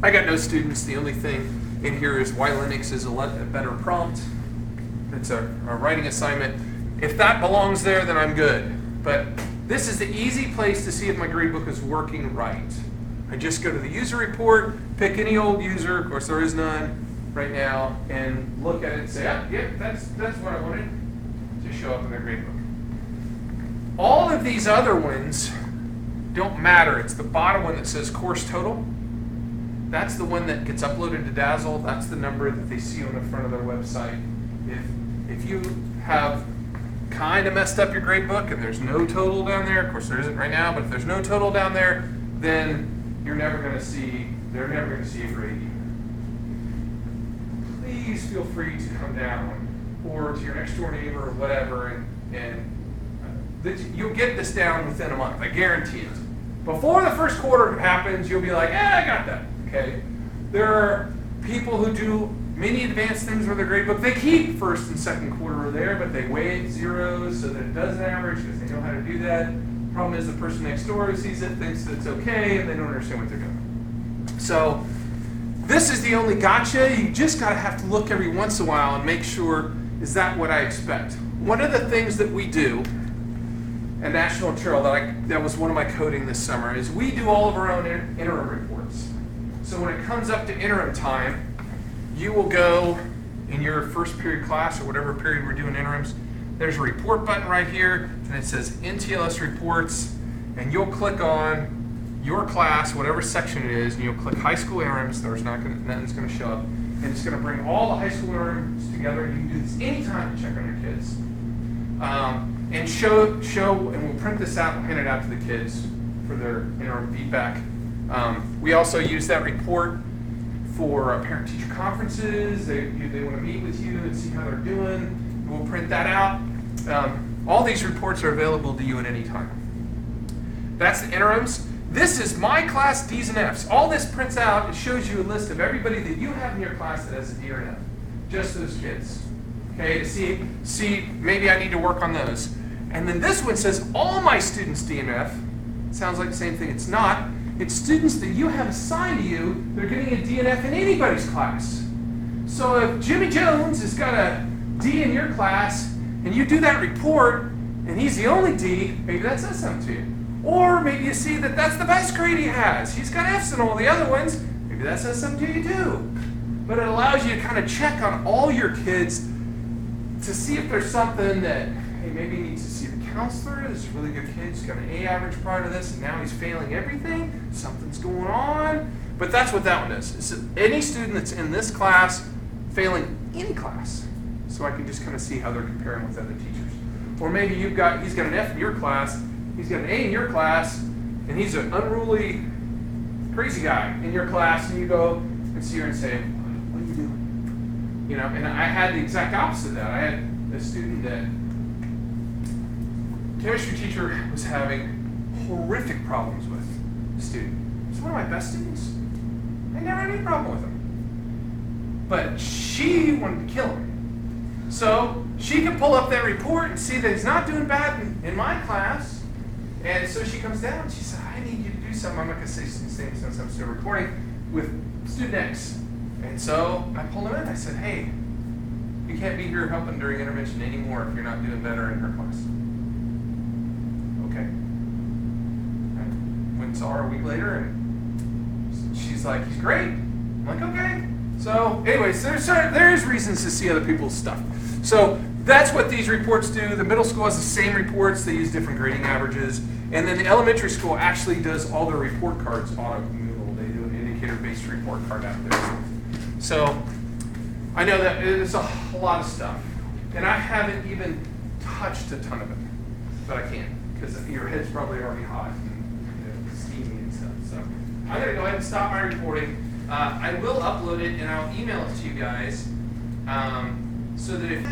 B: I got no students. The only thing in here is why Linux is a better prompt. It's a writing assignment. If that belongs there, then I'm good. But this is the easy place to see if my gradebook is working right. I just go to the user report, pick any old user, of course there is none right now, and look at it and say, yeah, that's what I wanted to show up in the gradebook. All of these other ones don't matter. It's the bottom one that says course total. That's the one that gets uploaded to Dazzle. That's the number that they see on the front of their website. If you have kind of messed up your gradebook and there's no total down there, of course there isn't right now, but if there's no total down there, then they're never going to see a grade. Please feel free to come down or to your next door neighbor or whatever, and you'll get this down within a month. I guarantee it. Before the first quarter happens, you'll be like, I got that. Okay. There are people who do many advanced things with their gradebook. They keep first and second quarter there, but they weight zeros so that it doesn't average because they know how to do that. Problem is the person next door who sees it thinks that it's okay and they don't understand what they're doing. So this is the only gotcha. You just gotta have to look every once in a while and make sure, is that what I expect? One of the things that we do at National Trail that was one of my coding this summer is we do all of our own interim reports. So when it comes up to interim time, you will go in your first period class or whatever period we're doing interims, there's a report button right here, and it says NTLS reports, and you'll click on your class, whatever section it is, and you'll click high school interims. There's nothing's going to show up, and it's going to bring all the high school interims together. You can do this anytime to check on your kids, and show, and we'll print this out and hand it out to the kids for their interim feedback. We also use that report for parent-teacher conferences. They want to meet with you and see how they're doing. We'll print that out. All these reports are available to you at any time. That's the interims. This is my class D's and F's. All this prints out. It shows you a list of everybody that you have in your class that has a D or an F. Just those kids. Okay, to see maybe I need to work on those. And then this one says all my students D and F. Sounds like the same thing. It's not. It's students that you have assigned to you. They're getting a D and F in anybody's class. So if Jimmy Jones has got a D in your class, and you do that report, and he's the only D, maybe that says something to you. Or maybe you see that that's the best grade he has. He's got Fs in all the other ones. Maybe that says something to you too. But it allows you to kind of check on all your kids to see if there's something that, hey, maybe you need to see the counselor. This is a really good kid. He's got an A average prior to this, and now he's failing everything. Something's going on. But that's what that one is. It's any student that's in this class failing any class. So I can just kind of see how they're comparing with other teachers. Or maybe he's got an F in your class, he's got an A in your class, and he's an unruly, crazy guy in your class, and you go and see her and say, what are you doing? You know, and I had the exact opposite of that. I had a student that chemistry teacher was having horrific problems with the student. He's one of my best students. I never had any problem with him. But she wanted to kill him. So she could pull up that report and see that he's not doing bad in my class. And so she comes down and she said, I need you to do something. I'm not going to say his name since I'm still recording, with student X. And so I pulled him in. I said, hey, you can't be here helping during intervention anymore if you're not doing better in her class. Okay. I went and saw her a week later, and she's like, he's great. I'm like, okay. So anyways, there's reasons to see other people's stuff. So that's what these reports do. The middle school has the same reports. They use different grading averages. And then the elementary school actually does all their report cards auto-communal. They do an indicator-based report card out there. So I know that it's a lot of stuff. And I haven't even touched a ton of it. But I can't, because your head's probably already hot and steamy and stuff. So I'm going to go ahead and stop my recording. I will upload it and I'll email it to you guys so that if